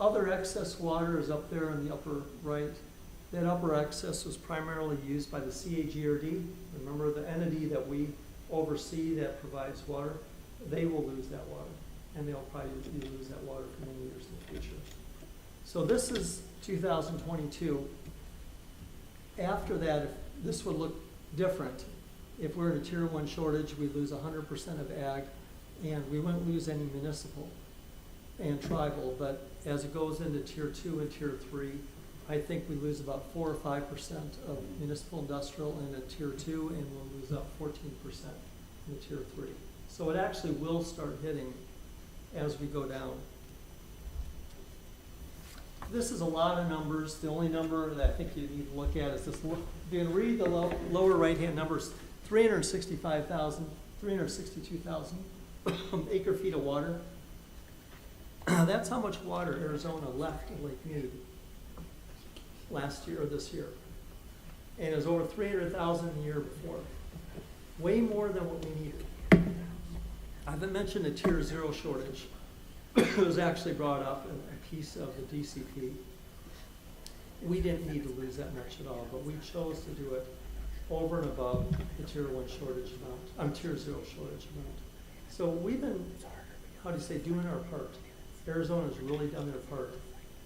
Other excess water is up there in the upper right. That upper excess was primarily used by the CAGRD. Remember, the entity that we oversee that provides water, they will lose that water. And they'll probably lose that water for many years in the future. So this is 2022. After that, this would look different. If we're in a Tier 1 shortage, we lose 100% of ag, and we wouldn't lose any municipal and tribal, but as it goes into Tier 2 and Tier 3, I think we lose about 4 or 5% of municipal industrial in a Tier 2, and we'll lose up 14% in the Tier 3. So it actually will start hitting as we go down. This is a lot of numbers. The only number that I think you need to look at is this. You can read the lower right-hand numbers, 362,000 acre feet of water. That's how much water Arizona left in Lake Mead last year or this year. And it was over 300,000 the year before. Way more than what we needed. I haven't mentioned the Tier 0 shortage. It was actually brought up in a piece of the DCP. We didn't need to lose that much at all, but we chose to do it over and above the Tier 1 shortage amount, Tier 0 shortage amount. So we've been, doing our part. Arizona's really done their part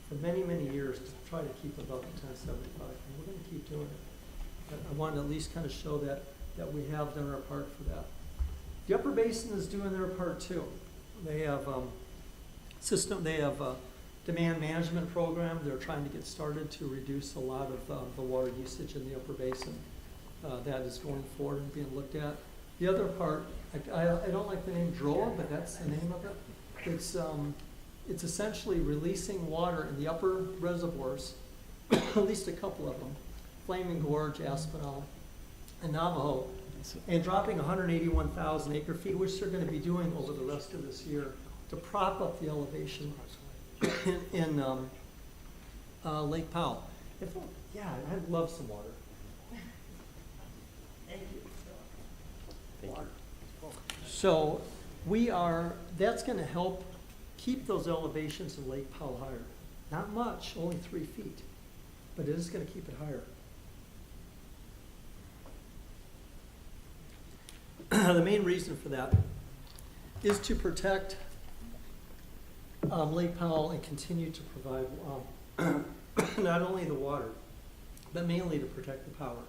for many, many years to try to keep above the 1075, and we're going to keep doing it. I wanted to at least kind of show that we have done our part for that. The Upper Basin is doing their part too. They have they have a demand management program. They're trying to get started to reduce a lot of the water usage in the Upper Basin. That is going forward and being looked at. The other part, I don't like the name Drought, but that's the name of it. It's essentially releasing water in the upper reservoirs, at least a couple of them, Flaming Gorge, Aspinall, and Navajo, and dropping 181,000 acre feet, which they're going to be doing over the rest of this year to prop up the elevation in Lake Powell. I'd love some water. Thank you. Thank you. So that's going to help keep those elevations in Lake Powell higher. Not much, only 3 feet, but it is going to keep it higher. The main reason for that is to protect Lake Powell and continue to provide not only the water, but mainly to protect the power.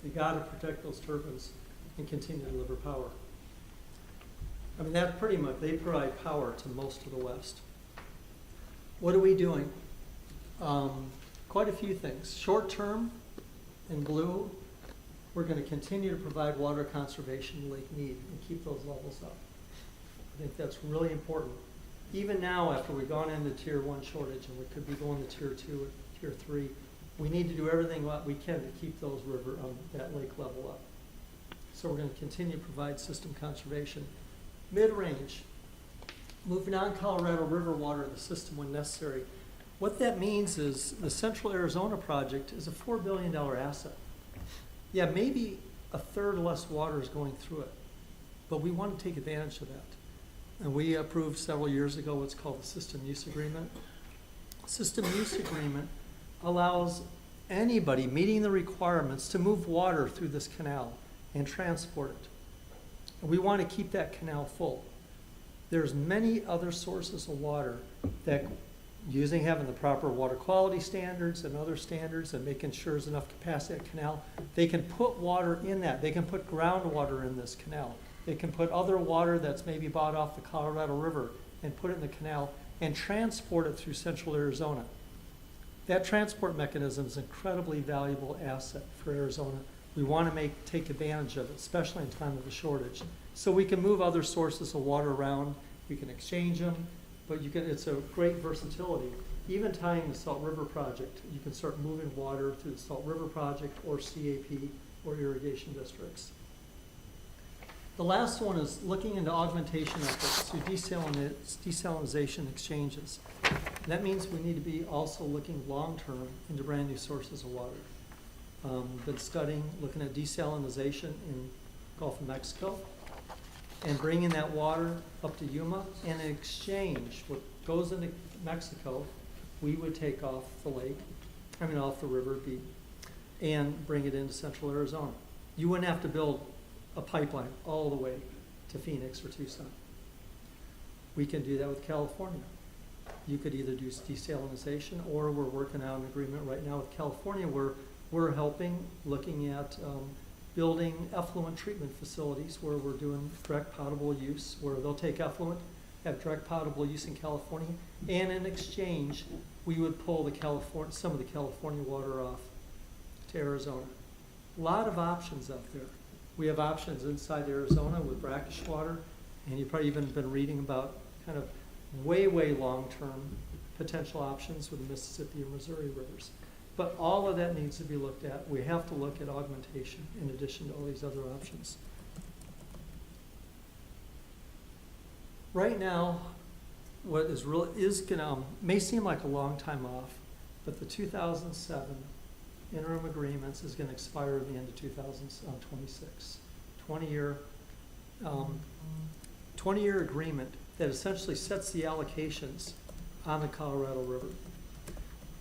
They gotta protect those turbines and continue to deliver power. I mean, that pretty much, they provide power to most of the West. What are we doing? Quite a few things. Short term, in blue, we're gonna continue to provide water conservation in Lake Mead and keep those levels up. I think that's really important. Even now, after we've gone into tier 1 shortage and we could be going to tier 2 or tier 3, we need to do everything what we can to keep those that lake level up. So we're going to continue to provide system conservation. Mid-range, moving on Colorado River water in the system when necessary. What that means is the Central Arizona project is a $4 billion asset. Yeah, maybe a third less water is going through it, but we want to take advantage of that. And we approved several years ago what's called the System Use Agreement. System Use Agreement allows anybody meeting the requirements to move water through this canal and transport it. And we want to keep that canal full. There's many other sources of water that having the proper water quality standards and other standards and making sure there's enough capacity at canal, they can put water in that. They can put groundwater in this canal. They can put other water that's maybe bought off the Colorado River and put it in the canal and transport it through Central Arizona. That transport mechanism is an incredibly valuable asset for Arizona. We want to take advantage of it, especially in time of a shortage. So we can move other sources of water around, we can exchange them, but it's a great versatility. Even tying the Salt River project, you can start moving water through the Salt River project or CAP or irrigation districts. The last one is looking into augmentation efforts through desalinization exchanges. And that means we need to be also looking long-term into brand new sources of water. Been studying, looking at desalinization in Gulf of Mexico and bringing that water up to Yuma, and in exchange, what goes into Mexico, we would take off the river and bring it into Central Arizona. You wouldn't have to build a pipeline all the way to Phoenix or Tucson. We can do that with California. You could either do desalinization, or we're working out an agreement right now with California where we're looking at building effluent treatment facilities where we're doing direct potable use, where they'll take effluent, have direct potable use in California, and in exchange, we would pull some of the California water off to Arizona. A lot of options out there. We have options inside Arizona with brackish water, and you've probably even been reading about kind of way long-term potential options with the Mississippi and Missouri rivers. But all of that needs to be looked at. We have to look at augmentation in addition to all these other options. Right now, what may seem like a long time off, but the 2007 interim agreements is going to expire at the end of 2026. 20-year agreement that essentially sets the allocations on the Colorado River.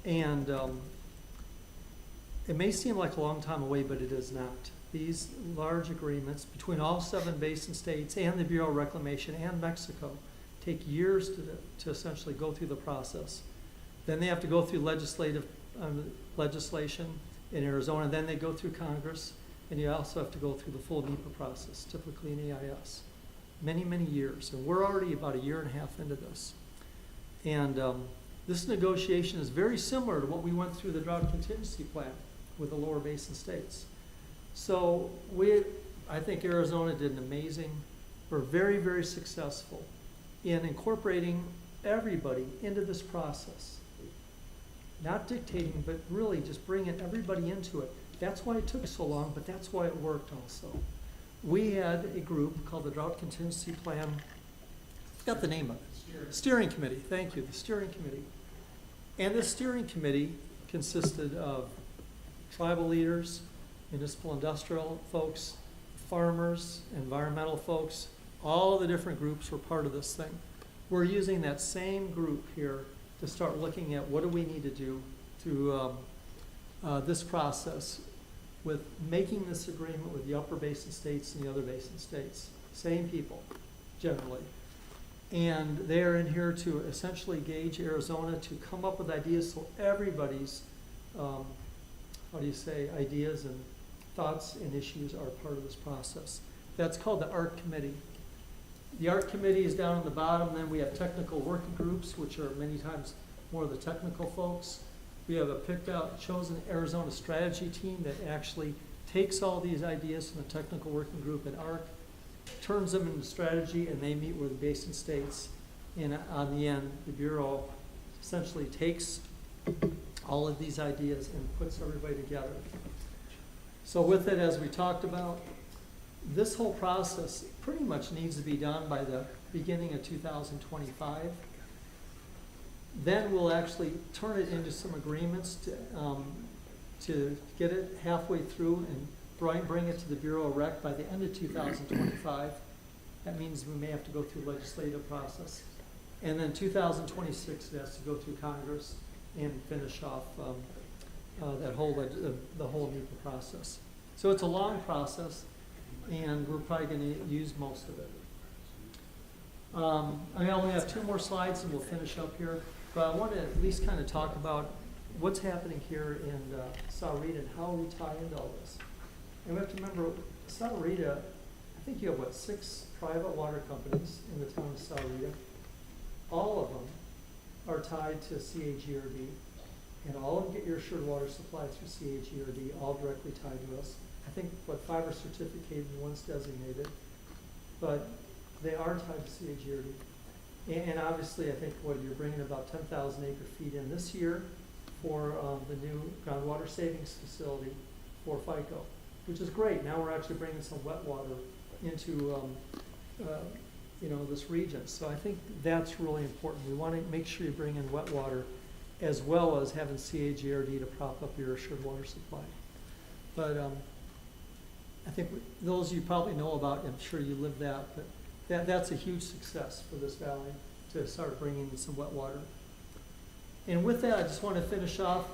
And it may seem like a long time away, but it is not. These large agreements between all 7 basin states and the Bureau of Reclamation and Mexico take years to essentially go through the process. Then they have to go through legislation in Arizona, then they go through Congress, and you also have to go through the full NEPA process, typically in EIS. Many years, and we're already about 1.5 years into this. And this negotiation is very similar to what we went through the Drought Contingency Plan with the lower basin states. So I think Arizona did an amazing, we're very successful in incorporating everybody into this process. Not dictating, but really just bringing everybody into it. That's why it took so long, but that's why it worked also. We had a group called the Drought Contingency Plan, got the name of it. Steering Committee, thank you, the Steering Committee. And this Steering Committee consisted of tribal leaders, municipal industrial folks, farmers, environmental folks, all the different groups were part of this thing. We're using that same group here to start looking at what do we need to do through this process with making this agreement with the upper basin states and the other basin states. Same people, generally. And they are in here to essentially gauge Arizona, to come up with ideas so everybody's, ideas and thoughts and issues are part of this process. That's called the ARC Committee. The ARC Committee is down on the bottom, then we have technical working groups, which are many times more of the technical folks. We have a picked out, chosen Arizona strategy team that actually takes all these ideas from the technical working group at ARC, turns them into strategy, and they meet with the basin states. And on the end, the Bureau essentially takes all of these ideas and puts everybody together. So with it, as we talked about, this whole process pretty much needs to be done by the beginning of 2025. Then we'll actually turn it into some agreements to get it halfway through and bring it to the Bureau of Rec by the end of 2025. That means we may have to go through legislative process. And then 2026, it has to go through Congress and finish off the whole NEPA process. So it's a long process, and we're probably going to use most of it. I only have 2 more slides and we'll finish up here, but I want to at least kind of talk about what's happening here in Sahuarita and how we tie into all this. And we have to remember, Sahuarita, I think you have, 6 private water companies in the town of Sahuarita. All of them are tied to CAGRD, and all of them get your assured water supply through CAGRD, all directly tied to us. I think, 5 are certificated and 1's designated, but they are tied to CAGRD. And obviously, I think you're bringing about 10,000 acre feet in this year for the new groundwater savings facility for FICO, which is great. Now we're actually bringing some wet water into this region. So I think that's really important. We want to make sure you bring in wet water as well as having CAGRD to prop up your assured water supply. But I think those you probably know about, I'm sure you live that, but that's a huge success for this valley to start bringing in some wet water. And with that, I just want to finish off.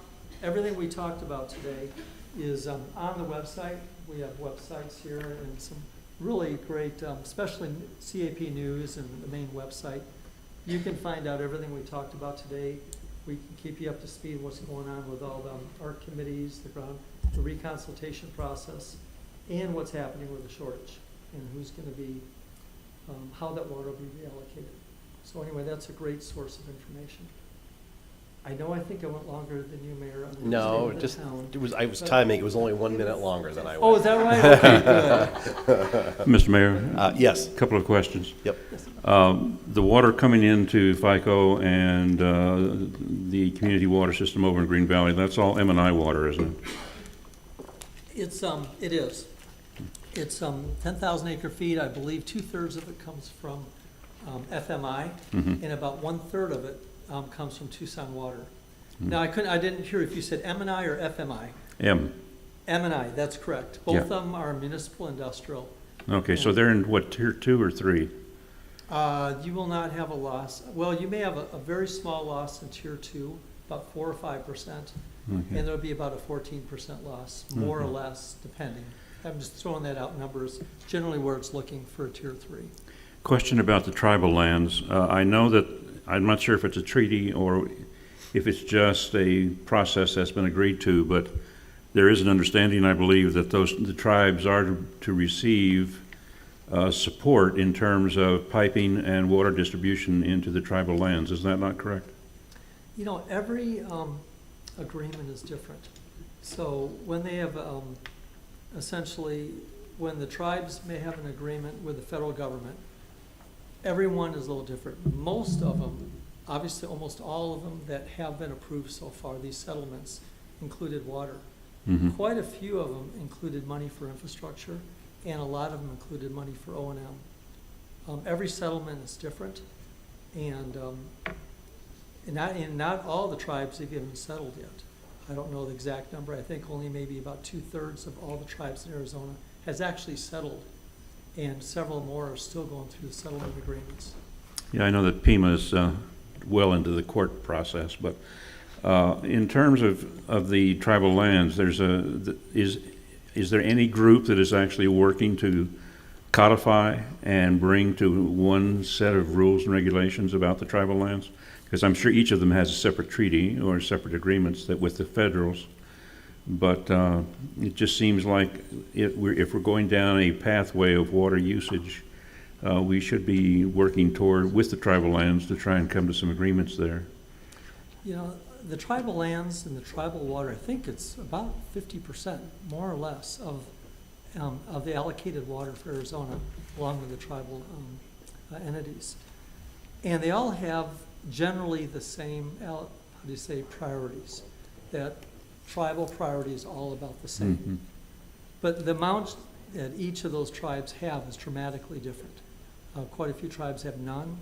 Everything we talked about today is on the website. We have websites here and some really great, especially CAP News and the main website. You can find out everything we talked about today. We can keep you up to speed on what's going on with all the ARC committees, the reconsultation process, and what's happening with the shortage and who's going to be, how that water will be reallocated. So anyway, that's a great source of information. I think I went longer than you, Mayor. No, I was timing. It was only 1 minute longer than I was. Oh, is that right? Okay, good. Mr. Mayor? Yes. A couple of questions. Yep. The water coming into FICO and the community water system over in Green Valley, that's all M&I water, isn't it? It is. It's 10,000 acre feet. I believe 2/3 of it comes from FMI, and about 1/3 of it comes from Tucson Water. Now, I didn't hear if you said M&I or FMI. M&I, that's correct. Both of them are municipal industrial. Okay, so they're in what, tier 2 or 3? You will not have a loss. Well, you may have a very small loss in tier 2, about 4 or 5%, and there'll be about a 14% loss, more or less, depending. I'm just throwing that out numbers, generally where it's looking for a tier 3. Question about the tribal lands. I know that, I'm not sure if it's a treaty or if it's just a process that's been agreed to, but there is an understanding, I believe, that the tribes are to receive support in terms of piping and water distribution into the tribal lands. Is that not correct? Every agreement is different. So when they have, essentially, when the tribes may have an agreement with the federal government, everyone is a little different. Most of them, obviously almost all of them that have been approved so far, these settlements included water. Quite a few of them included money for infrastructure, and a lot of them included money for O&M. Every settlement is different, and not all the tribes have even settled yet. I don't know the exact number. I think only maybe about 2/3 of all the tribes in Arizona has actually settled, and several more are still going through the settlement agreements. Yeah, I know that Pima is well into the court process, but in terms of the tribal lands, is there any group that is actually working to codify and bring to one set of rules and regulations about the tribal lands? Because I'm sure each of them has a separate treaty or separate agreements that with the federals. But it just seems like if we're going down a pathway of water usage, we should be working toward, with the tribal lands, to try and come to some agreements there. You know, the tribal lands and the tribal water, I think it's about 50%, more or less, of the allocated water for Arizona, along with the tribal entities. And they all have generally the same, priorities. That tribal priority is all about the same. Mm-hmm. But the amount that each of those tribes have is dramatically different. Quite a few tribes have none,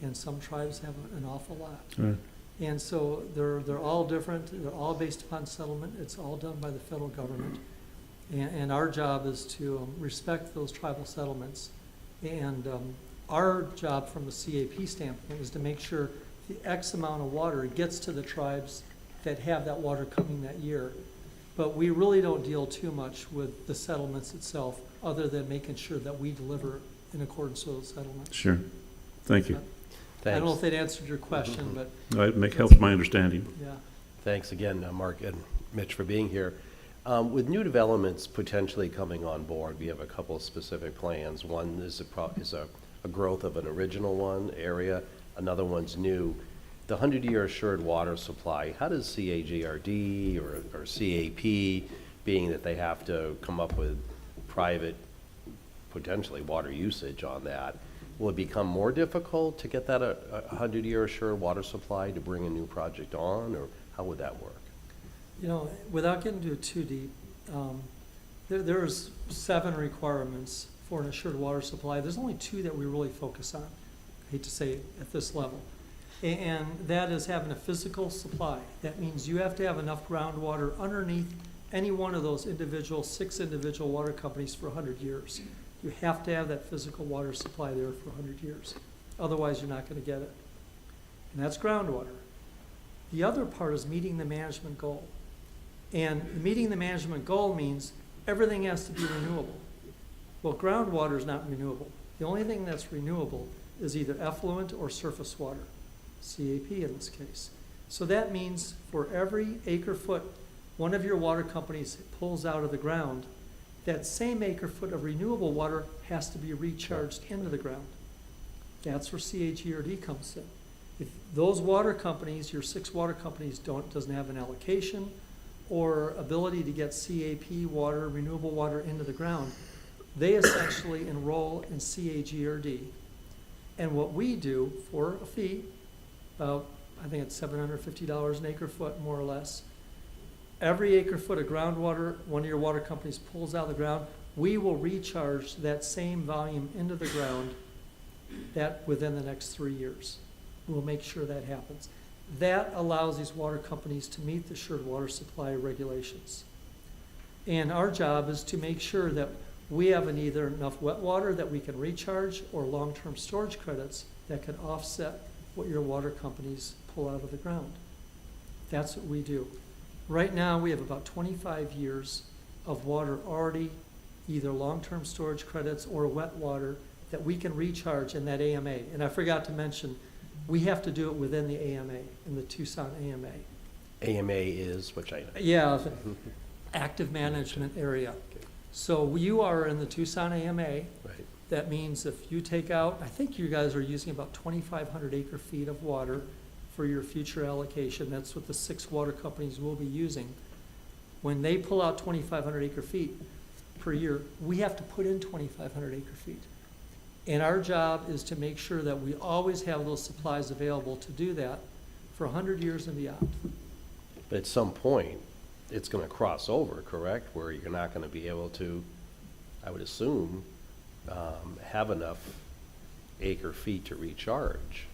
and some tribes have an awful lot. Right. And so they're all different. They're all based upon settlement. It's all done by the federal government. And our job is to respect those tribal settlements. And our job from the CAP standpoint is to make sure the X amount of water gets to the tribes that have that water coming that year. But we really don't deal too much with the settlements itself, other than making sure that we deliver in accordance with those settlements. Sure. Thank you. I don't know if that answered your question, but It helps my understanding. yeah. Thanks again, Mark and Mitch, for being here. With new developments potentially coming on board, we have a couple of specific plans. One is a growth of an original one area. Another one's new. The 100-year assured water supply, how does CAGRD or CAP, being that they have to come up with private, potentially water usage on that, will it become more difficult to get that a 100-year assured water supply to bring a new project on, or how would that work? You know, without getting into it too deep, there's 7 requirements for an assured water supply. There's only 2 that we really focus on, I hate to say it, at this level. And that is having a physical supply. That means you have to have enough groundwater underneath any one of those 6 individual water companies for 100 years. You have to have that physical water supply there for 100 years. Otherwise, you're not going to get it. And that's groundwater. The other part is meeting the management goal. And meeting the management goal means everything has to be renewable. Well, groundwater is not renewable. The only thing that's renewable is either effluent or surface water, CAP in this case. So that means for every acre foot one of your water companies pulls out of the ground, that same acre foot of renewable water has to be recharged into the ground. That's where CAGRD comes in. If those water companies, your 6 water companies, doesn't have an allocation or ability to get CAP water, renewable water into the ground, they essentially enroll in CAGRD. And what we do for a fee, about, I think it's $750 an acre foot, more or less, every acre foot of groundwater one of your water companies pulls out of the ground, we will recharge that same volume into the ground that within the next 3 years. We'll make sure that happens. That allows these water companies to meet the assured water supply regulations. And our job is to make sure that we have either enough wet water that we can recharge or long-term storage credits that can offset what your water companies pull out of the ground. That's what we do. Right now, we have about 25 years of water already, either long-term storage credits or wet water that we can recharge in that AMA. And I forgot to mention, we have to do it within the AMA, in the Tucson AMA. AMA is, which I know. Yeah, the active management area. So you are in the Tucson AMA. Right. That means if you take out, I think you guys are using about 2,500 acre feet of water for your future allocation. That's what the 6 water companies will be using. When they pull out 2,500 acre feet per year, we have to put in 2,500 acre feet. And our job is to make sure that we always have those supplies available to do that for 100 years and beyond. But at some point, it's going to cross over, correct? Where you're not going to be able to, I would assume, have enough acre feet to recharge.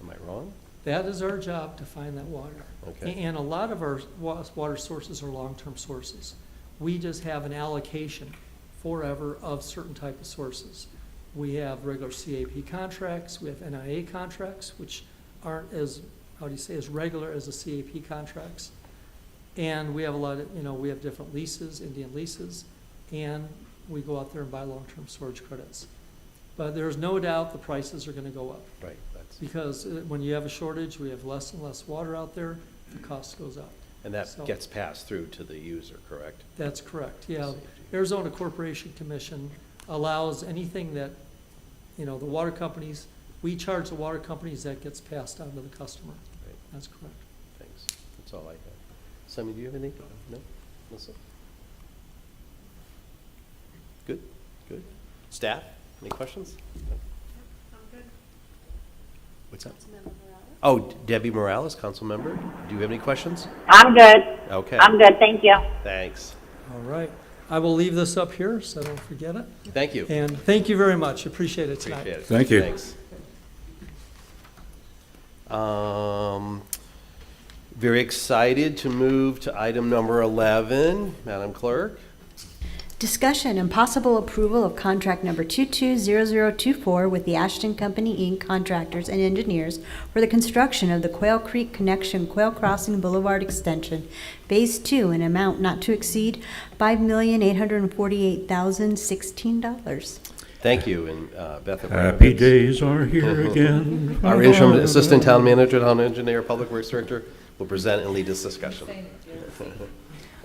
Am I wrong? That is our job, to find that water. Okay. And a lot of our water sources are long-term sources. We just have an allocation forever of certain type of sources. We have regular CAP contracts, we have NIA contracts, which aren't as, as regular as the CAP contracts. And we have a lot of, we have different leases, Indian leases, and we go out there and buy long-term storage credits. But there's no doubt the prices are gonna go up, Right, that's, because when you have a shortage, we have less and less water out there, the cost goes up. and that So- gets passed through to the user, correct? That's correct, yeah. Safety. Arizona Corporation Commission allows anything that, the water companies, we charge the water companies, that gets passed on to the customer. Right. That's correct. Thanks. That's all I have. Sammy, do you have anything? No? Melissa? Good, good. Staff, any questions? No? I'm good. What's up? Oh, Debbie Morales, council member. Do you have any questions? I'm good. Okay. I'm good, thank you. Thanks. All right. I will leave this up here, so don't forget it. Thank you. And thank you very much. Appreciate it tonight. Appreciate it. Thank you. Thanks. Very excited to move to item number 11, Madam Clerk. Discussion and possible approval of contract number 220024 with the Ashton Company, Inc. Contractors and Engineers for the construction of the Quail Creek Connection Quail Crossing Boulevard Extension, Phase 2, in amount not to exceed $5,848,016. Thank you, and Beth. Happy days are here again. Our interim assistant town manager, town engineer, public works director will present and lead this discussion.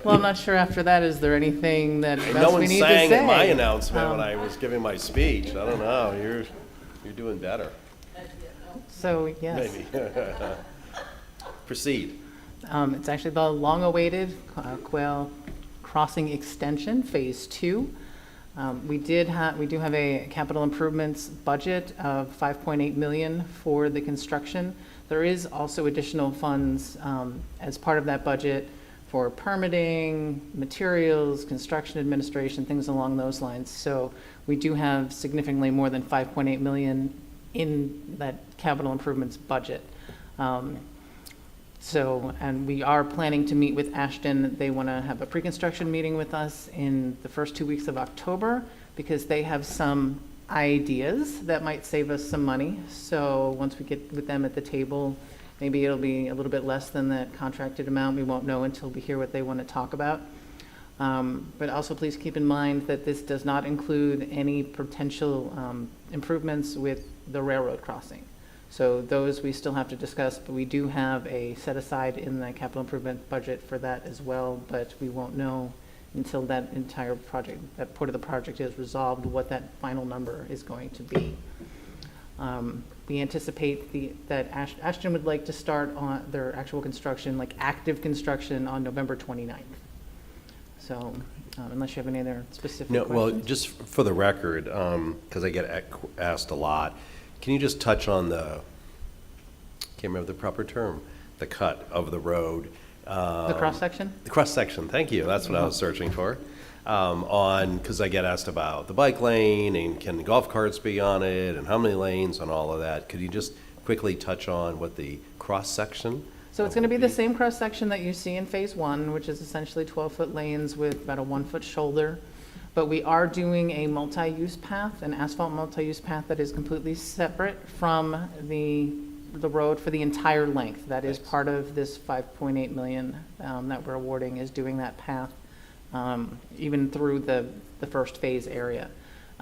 Well, I'm not sure after that, is there anything that And no else we one need to sang say? at my announcement when I was giving my speech. I don't know, you're doing better, So, yes. maybe. Proceed. It's actually the long-awaited Quail Crossing Extension, Phase 2. We do have a capital improvements budget of $5.8 million for the construction. There is also additional funds as part of that budget for permitting, materials, construction administration, things along those lines. So we do have significantly more than $5.8 million in that capital improvements budget. And we are planning to meet with Ashton. They want to have a pre-construction meeting with us in the first 2 weeks of October because they have some ideas that might save us some money. So once we get with them at the table, maybe it'll be a little bit less than that contracted amount. We won't know until we hear what they want to talk about. But also please keep in mind that this does not include any potential improvements with the railroad crossing. So those we still have to discuss, but we do have a set aside in the capital improvement budget for that as well, but we won't know until that entire project, that part of the project is resolved, what that final number is going to be. We anticipate that Ashton would like to start on their actual construction, like active construction, on November 29th. So unless you have any other specific No, questions. well, just for the record, because I get asked a lot, can you just touch on can't remember the proper term, the cut of the road? The cross-section? The cross-section, thank you, that's what I was searching for. Because I get asked about the bike lane, and can golf carts be on it, and how many lanes, and all of that. Could you just quickly touch on what the cross-section? So it's going to be the same cross-section that you see in Phase 1, which is essentially 12-foot lanes with about a 1-foot shoulder. But we are doing a multi-use path, an asphalt multi-use path that is completely separate from the road for the entire length. That is part of this $5.8 million that we're awarding, is doing that path even through the first phase area.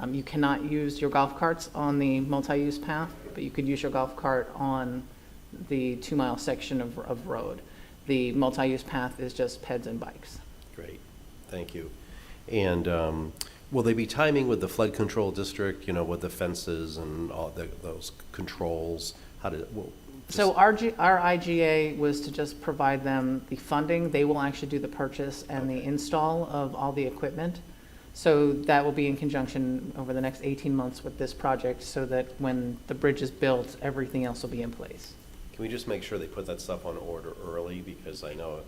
You cannot use your golf carts on the multi-use path, but you could use your golf cart on the 2-mile section of road. The multi-use path is just peds and bikes. Great, thank you. And will they be timing with the flood control district, with the fences and all those controls? So our IGA was to just provide them the funding. They will actually do the purchase and the install of all the equipment. So that will be in conjunction over the next 18 months with this project, so that when the bridge is built, everything else will be in place. Can we just make sure they put that stuff on order early, because I know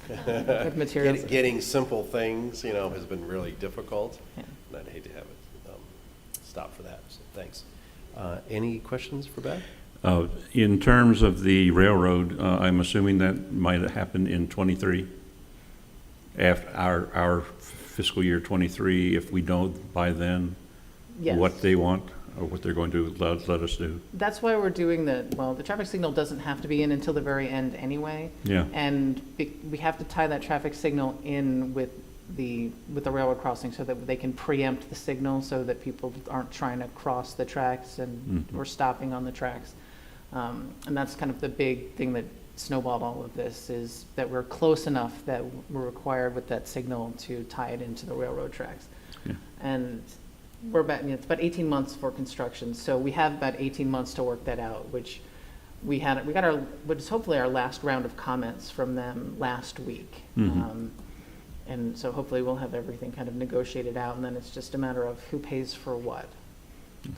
With materials. getting simple things, has been really difficult. Yeah. And I'd hate to have it stop for that, so thanks. Any questions for Beth? In terms of the railroad, I'm assuming that might happen in '23, after our fiscal year '23, if we don't by then, Yes. what they want, or what they're going to let us do. That's why we're doing the traffic signal doesn't have to be in until the very end anyway. Yeah. And we have to tie that traffic signal in with with the railroad crossing so that they can preempt the signal so that people aren't trying to cross the tracks and or stopping on the tracks. And that's kind of the big thing that snowballed all of this, is that we're close enough that we're required with that signal to tie it into the railroad tracks. Yeah. And we're about, it's about 18 months for construction, so we have about 18 months to work that out, which we got what is hopefully our last round of comments from them last week. And so hopefully we'll have everything kind of negotiated out, and then it's just a matter of who pays for what.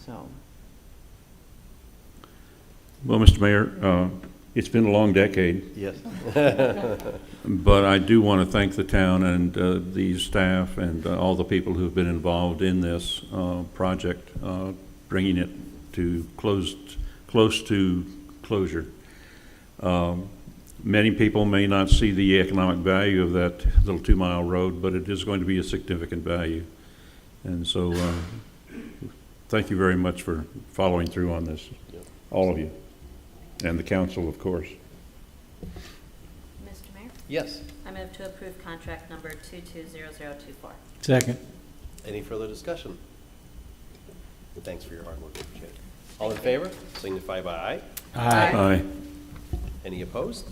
So. Well, Mr. Mayor, it's been a long decade. Yes. But I do want to thank the town and the staff and all the people who've been involved in this project, bringing it to close to closure. Many people may not see the economic value of that little 2-mile road, but it is going to be a significant value. And so thank you very much for following through on this, all of you, and the council, of course. Mr. Mayor? Yes. I move to approve contract number 220024. Second. Any further discussion? Thanks for your hard work. Appreciate it. All in favor, signify by aye. Aye. Aye. Any opposed?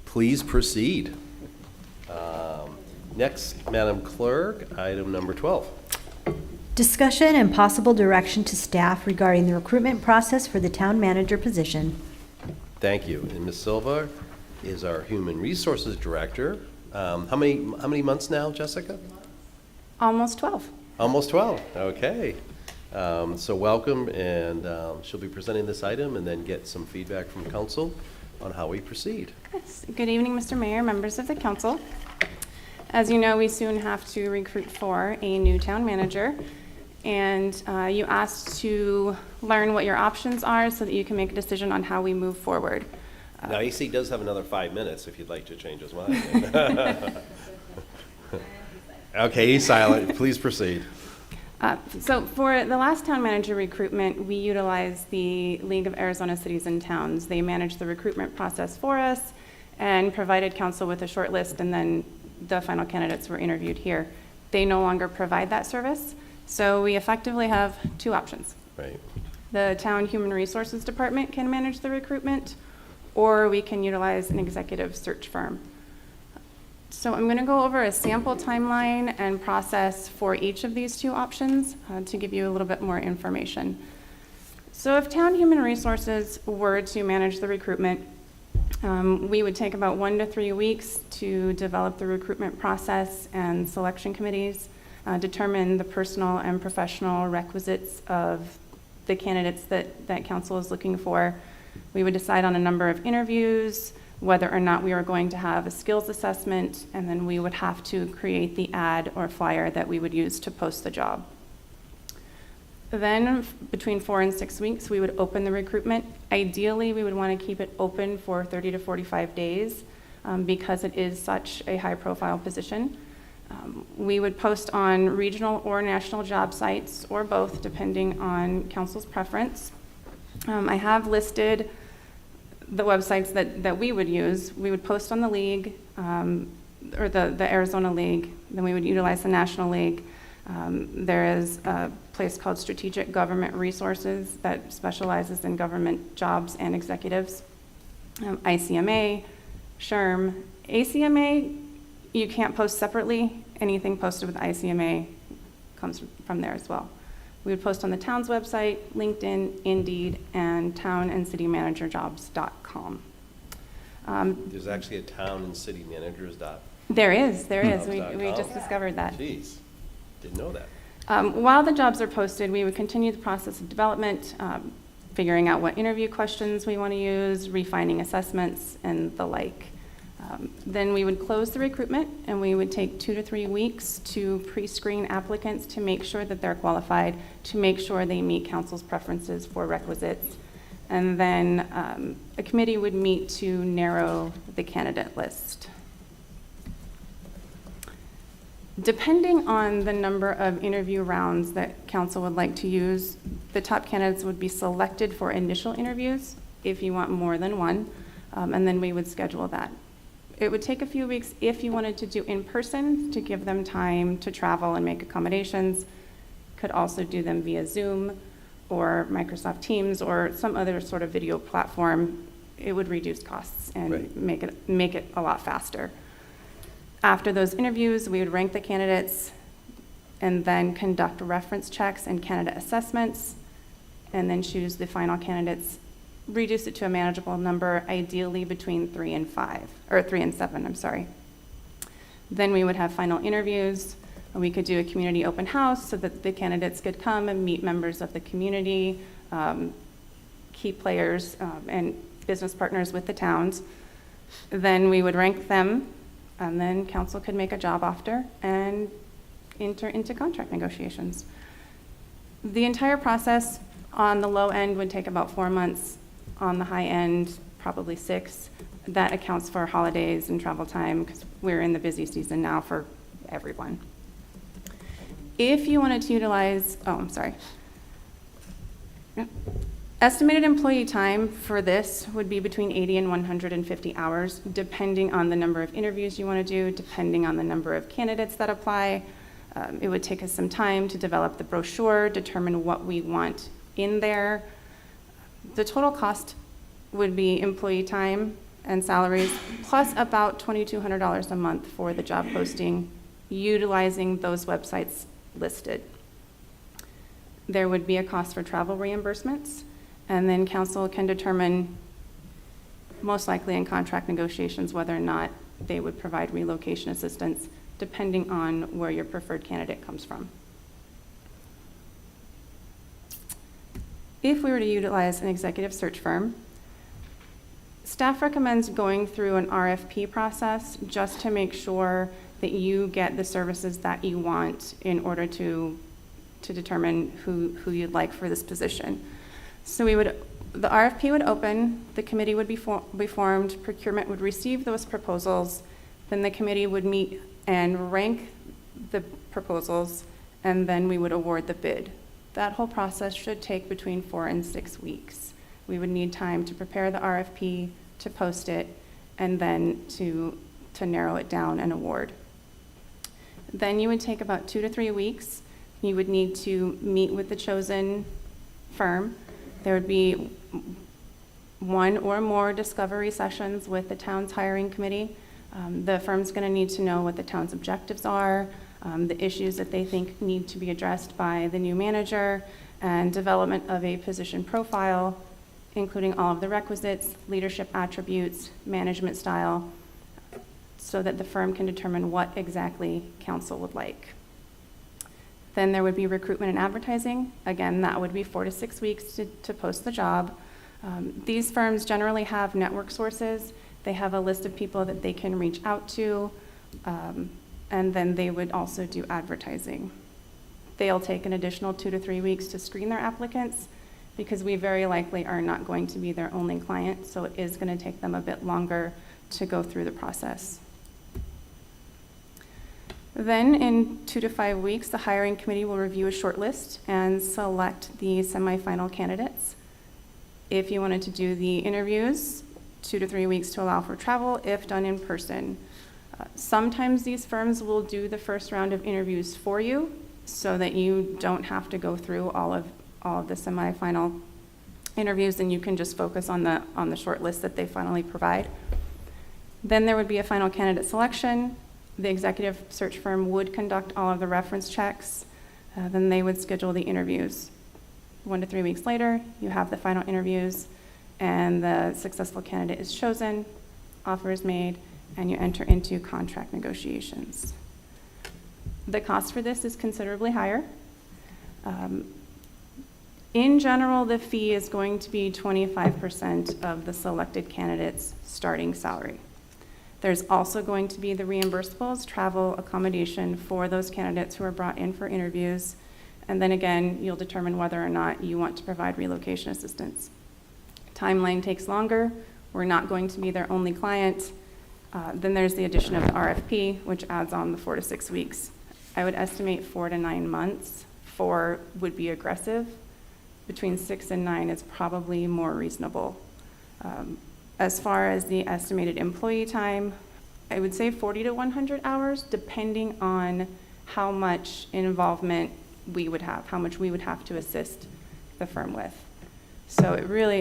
Please proceed. Next, Madam Clerk, item number 12. Discussion and possible direction to staff regarding the recruitment process for the town manager position. Thank you. And Ms. Silva is our Human Resources Director. How many months now, Jessica? Almost 12. Almost 12. Okay. So welcome, and she'll be presenting this item and then get some feedback from council on how we proceed. Yes. Good evening, Mr. Mayor, members of the council. As you know, we soon have to recruit for a new town manager, and you asked to learn what your options are so that you can make a decision on how we move forward. Now, AC does have another 5 minutes if you'd like to change his mind. Okay, he's silent. Please proceed. So for the last town manager recruitment, we utilized the League of Arizona Cities and Towns. They managed the recruitment process for us and provided council with a short list, and then the final candidates were interviewed here. They no longer provide that service, so we effectively have two options. Right. The town human resources department can manage the recruitment, or we can utilize an executive search firm. So I'm going to go over a sample timeline and process for each of these two options to give you a little bit more information. So if town human resources were to manage the recruitment, we would take about 1 to 3 weeks to develop the recruitment process and selection committees, determine the personal and professional requisites of the candidates that council is looking for. We would decide on a number of interviews, whether or not we were going to have a skills assessment, and then we would have to create the ad or flyer that we would use to post the job. Then between 4 and 6 weeks, we would open the recruitment. Ideally, we would want to keep it open for 30 to 45 days because it is such a high profile position. We would post on regional or national job sites, or both, depending on council's preference. I have listed the websites that we would use. We would post on the league, or the Arizona League, then we would utilize the National League. There is a place called Strategic Government Resources that specializes in government jobs and executives. ICMA, SHRM, ACMA, you can't post separately. Anything posted with ICMA comes from there as well. We would post on the town's website, LinkedIn, Indeed, and townandcitymanagerjobs.com. There's actually a town and city managers dot. There is. We .com. just discovered that. Jeez, didn't know that. While the jobs are posted, we would continue the process of development, figuring out what interview questions we want to use, refining assessments, and the like. Then we would close the recruitment, and we would take 2 to 3 weeks to pre-screen applicants to make sure that they're qualified, to make sure they meet council's preferences for requisites. And then a committee would meet to narrow the candidate list. Depending on the number of interview rounds that council would like to use, the top candidates would be selected for initial interviews if you want more than one, and then we would schedule that. it would take a few weeks if you wanted to do in person to give them time to travel and make accommodations. Could also do them via Zoom or Microsoft Teams or some other sort of video platform. It would reduce costs and Right. make it a lot faster. After those interviews, we would rank the candidates and then conduct reference checks and candidate assessments, and then choose the final candidates, reduce it to a manageable number, ideally between 3 and 7, I'm sorry. Then we would have final interviews. We could do a community open house so that the candidates could come and meet members of the community, key players, and business partners with the towns. Then we would rank them, and then council could make a job offer and enter into contract negotiations. The entire process on the low end would take about 4 months. On the high end, probably 6. That accounts for holidays and travel time because we're in the busy season now for everyone. If you wanted to utilize, estimated employee time for this would be between 80 and 150 hours, depending on the number of interviews you want to do, depending on the number of candidates that apply. It would take us some time to develop the brochure, determine what we want in there. The total cost would be employee time and salaries, plus about $2,200 a month for the job posting, utilizing those websites listed. There would be a cost for travel reimbursements, and then council can determine, most likely in contract negotiations, whether or not they would provide relocation assistance, depending on where your preferred candidate comes from. If we were to utilize an executive search firm, staff recommends going through an RFP process just to make sure that you get the services that you want in order to determine who you'd like for this position. So the RFP would open, the committee would be formed, procurement would receive those proposals, then the committee would meet and rank the proposals, and then we would award the bid. That whole process should take between 4 and 6 weeks. We would need time to prepare the RFP, to post it, and then to narrow it down and award. Then you would take about 2 to 3 weeks. You would need to meet with the chosen firm. There would be 1 or more discovery sessions with the town's hiring committee. The firm's going to need to know what the town's objectives are, the issues that they think need to be addressed by the new manager, and development of a position profile, including all of the requisites, leadership attributes, management style, so that the firm can determine what exactly council would like. Then there would be recruitment and advertising. Again, that would be 4 to 6 weeks to post the job. These firms generally have network sources. They have a list of people that they can reach out to, and then they would also do advertising. They'll take an additional 2 to 3 weeks to screen their applicants because we very likely are not going to be their only client, so it is going to take them a bit longer to go through the process. Then in 2 to 5 weeks, the hiring committee will review a shortlist and select the semifinal candidates. If you wanted to do the interviews, 2 to 3 weeks to allow for travel if done in person. Sometimes these firms will do the first round of interviews for you so that you don't have to go through all of the semifinal interviews, and you can just focus on the short list that they finally provide. Then there would be a final candidate selection. The executive search firm would conduct all of the reference checks. Then they would schedule the interviews. 1 to 3 weeks later, you have the final interviews, and the successful candidate is chosen, offer is made, and you enter into contract negotiations. The cost for this is considerably higher. In general, the fee is going to be 25% of the selected candidate's starting salary. There's also going to be the reimbursables, travel, accommodation for those candidates who are brought in for interviews. And then again, you'll determine whether or not you want to provide relocation assistance. Timeline takes longer. We're not going to be their only client. Then there's the addition of the RFP, which adds on the 4 to 6 weeks. I would estimate 4 to 9 months. 4 would be aggressive. Between 6 and 9 is probably more reasonable. As far as the estimated employee time, I would say 40 to 100 hours, depending on how much involvement we would have, how much we would have to assist the firm with. So it really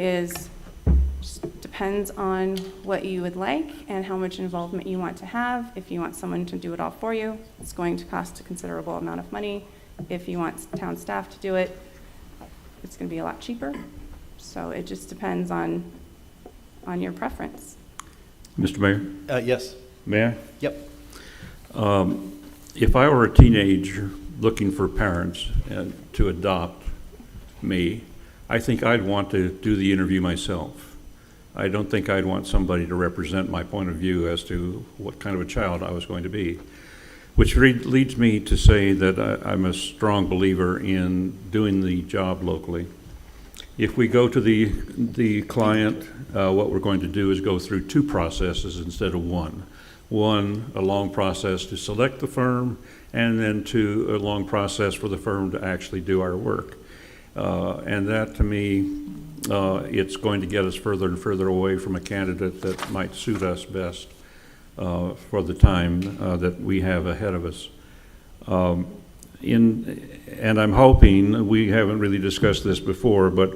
just depends on what you would like and how much involvement you want to have. If you want someone to do it all for you, it's going to cost a considerable amount of money. If you want town staff to do it, it's going to be a lot cheaper. So it just depends on your preference. Mr. Mayor? Yes. May I? Yep. If I were a teenager looking for parents to adopt me, I think I'd want to do the interview myself. I don't think I'd want somebody to represent my point of view as to what kind of a child I was going to be, which leads me to say that I'm a strong believer in doing the job locally. If we go to the client, what we're going to do is go through two processes instead of one. One, a long process to select the firm, and then two, a long process for the firm to actually do our work. And that, to me, it's going to get us further and further away from a candidate that might suit us best for the time that we have ahead of us. And I'm hoping, we haven't really discussed this before, but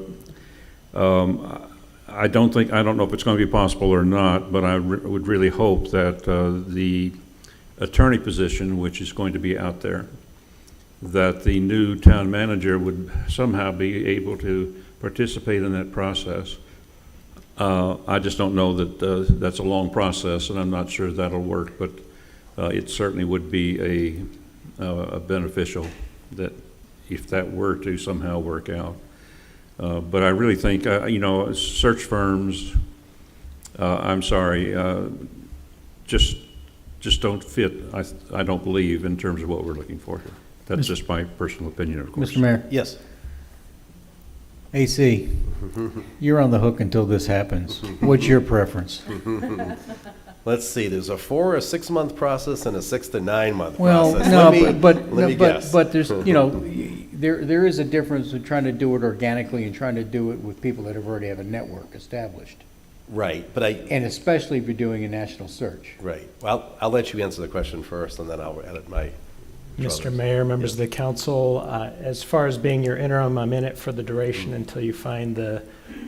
I don't know if it's going to be possible or not, but I would really hope that the attorney position, which is going to be out there, that the new town manager would somehow be able to participate in that process. I just don't know that that's a long process, and I'm not sure that'll work, but it certainly would be a beneficial that if that were to somehow work out. But I really think, search firms, I'm sorry, just don't fit, I don't believe, in terms of what we're looking for here. That's just my personal opinion, of course. Mr. Mayor? Yes. AC, you're on the hook until this happens. What's your preference? Let's see, there's a 4 or 6 month process and a 6 to 9 month Well, process. no, Let me guess. but there's, there is a difference in trying to do it organically and trying to do it with people that already have a network established. Right, but And especially if you're doing a national search. Right. Well, I'll let you answer the question first, and then I'll edit my. Mr. Mayor, members of the council, as far as being your interim, I'm in it for the duration until you find the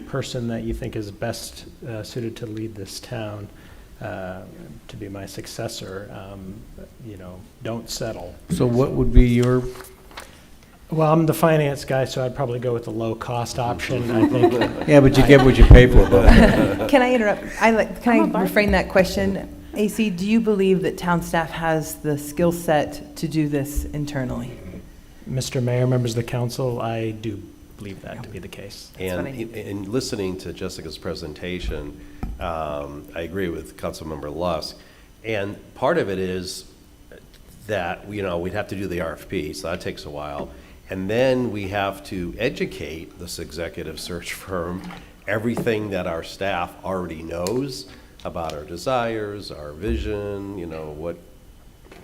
person that you think is best suited to lead this town, to be my successor. Don't settle. So what would be your? Well, I'm the finance guy, so I'd probably go with the low-cost option, I think. Yeah, but you get what you pay for. Can I interrupt? Can I reframe that question? AC, do you believe that town staff has the skill set to do this internally? Mr. Mayor, members of the council, I do believe that to be the case. And in listening to Jessica's presentation, I agree with Councilmember Lusk. And part of it is that, we'd have to do the RFP, so that takes a while. And then we have to educate this executive search firm everything that our staff already knows about our desires, our vision,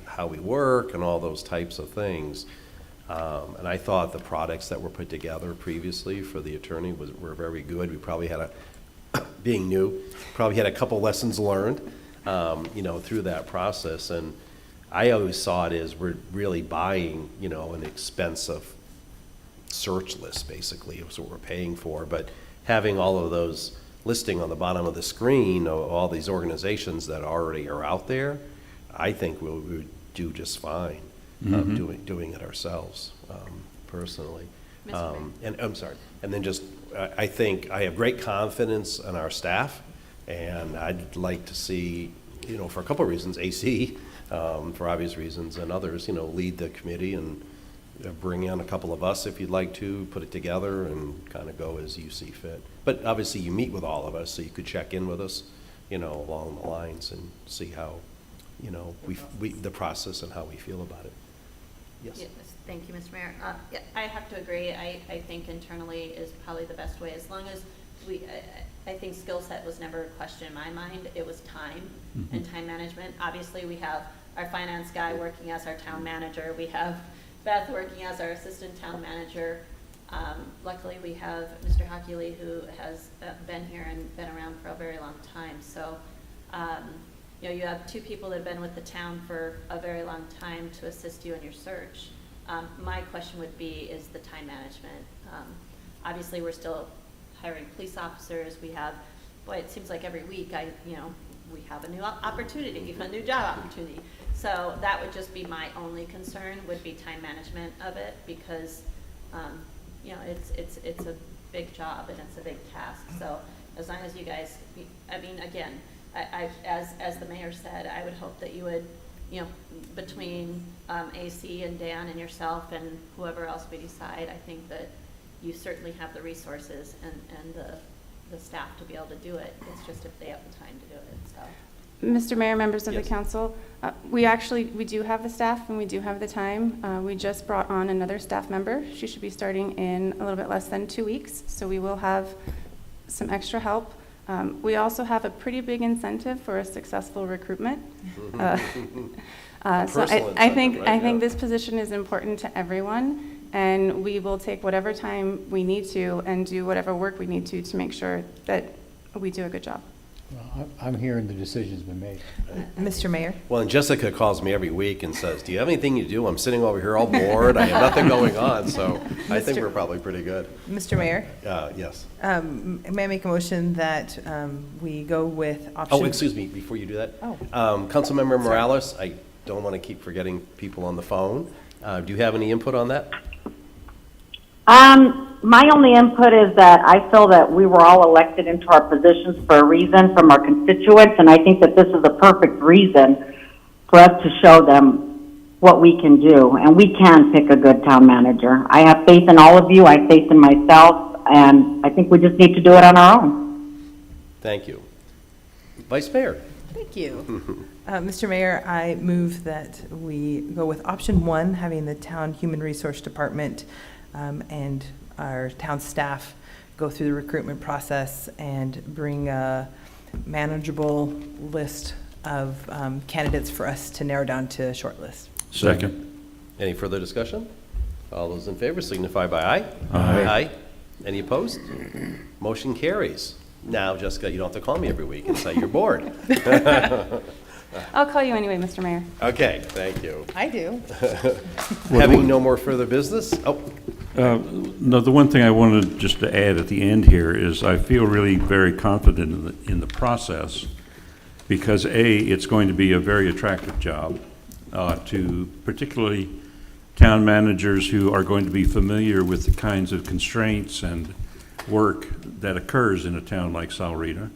how we work, and all those types of things. And I thought the products that were put together previously for the attorney were very good. We probably had being new, probably had a couple lessons learned, through that process. And I always saw it as we're really buying, an expensive search list, basically. It's what we're paying for. But having all of those listing on the bottom of the screen of all these organizations that already are out there, I think we would do just fine doing it ourselves, personally. And I'm sorry. And then I think I have great confidence in our staff, and I'd like to see, for a couple of reasons, AC, for obvious reasons, and others, lead the committee and bring in a couple of us if you'd like to, put it together and kind of go as you see fit. But obviously you meet with all of us, so you could check in with us, along the lines and see how, the process and how we feel about it. Yes. Thank you, Mr. Mayor. I have to agree. I think internally is probably the best way, as long as I think skill set was never a question in my mind. It was time and time management. Obviously, we have our finance guy working as our town manager. We have Beth working as our assistant town manager. Luckily, we have Mr. Hockley, who has been here and been around for a very long time. So you know, you have two people that have been with the town for a very long time to assist you in your search. My question would be, is the time management. Obviously, we're still hiring police officers. We have, boy, it seems like every week we have a new opportunity, a new job opportunity. So that would just be my only concern, would be time management of it, because you know, it's a big job and it's a big task. So as long as you guys, I mean, again, as the mayor said, I would hope that you would, you know, between AC and Dan and yourself and whoever else we decide, I think that you certainly have the resources and the staff to be able to do it. It's just if they have the time to do it, so. Mr. Mayor, members of Yes. the council, we do have the staff and we do have the time. We just brought on another staff member. She should be starting in a little bit less than 2 weeks, so we will have some extra help. We also have a pretty big incentive for a successful recruitment. So Personal I think incentive, right? Yeah. this position is important to everyone, and we will take whatever time we need to and do whatever work we need to make sure that we do a good job. Well, I'm hearing the decision's been made. Mr. Mayor? Well, and Jessica calls me every week and says, do you have anything you do? I'm sitting over here all bored. I have nothing going on. So I think we're probably pretty good. Mr. Mayor? Yes. May I make a motion that we go with option? Oh, excuse me, before you do that. Oh. Councilmember Morales, I don't want to keep forgetting people on the phone. Do you have any input on that? My only input is that I feel that we were all elected into our positions for a reason from our constituents, and I think that this is a perfect reason for us to show them what we can do, and we can pick a good town manager. I have faith in all of you, I have faith in myself, and I think we just need to do it on our own. Thank you. Vice Mayor? Thank you. Mr. Mayor, I move that we go with option 1, having the town human resource department and our town staff go through the recruitment process and bring a manageable list of candidates for us to narrow down to a short list. Second. Any further discussion? All those in favor signify by aye. Aye. Any opposed? Motion carries. Now, Jessica, you don't have to call me every week and say you're bored. I'll call you anyway, Mr. Mayor. Okay, thank you. I do. Having no more further business? Oh, No, the one thing I wanted just to add at the end here is I feel really very confident in the process because A, it's going to be a very attractive job to particularly town managers who are going to be familiar with the kinds of constraints and work that occurs in a town like Sahuarita.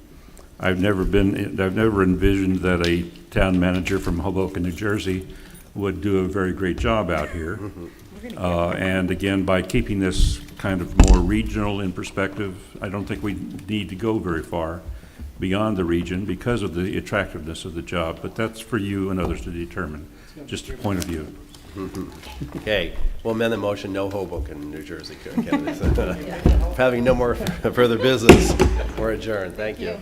I've never envisioned that a town manager from Hoboken, New Jersey would do a very great job out here. And again, by keeping this kind of more regional in perspective, I don't think we need to go very far beyond the region because of the attractiveness of the job, but that's for you and others to determine, just a point of view. okay. We'll amend the motion, no Hoboken, New Jersey candidates. Having no more further business, we're adjourned. Thank you.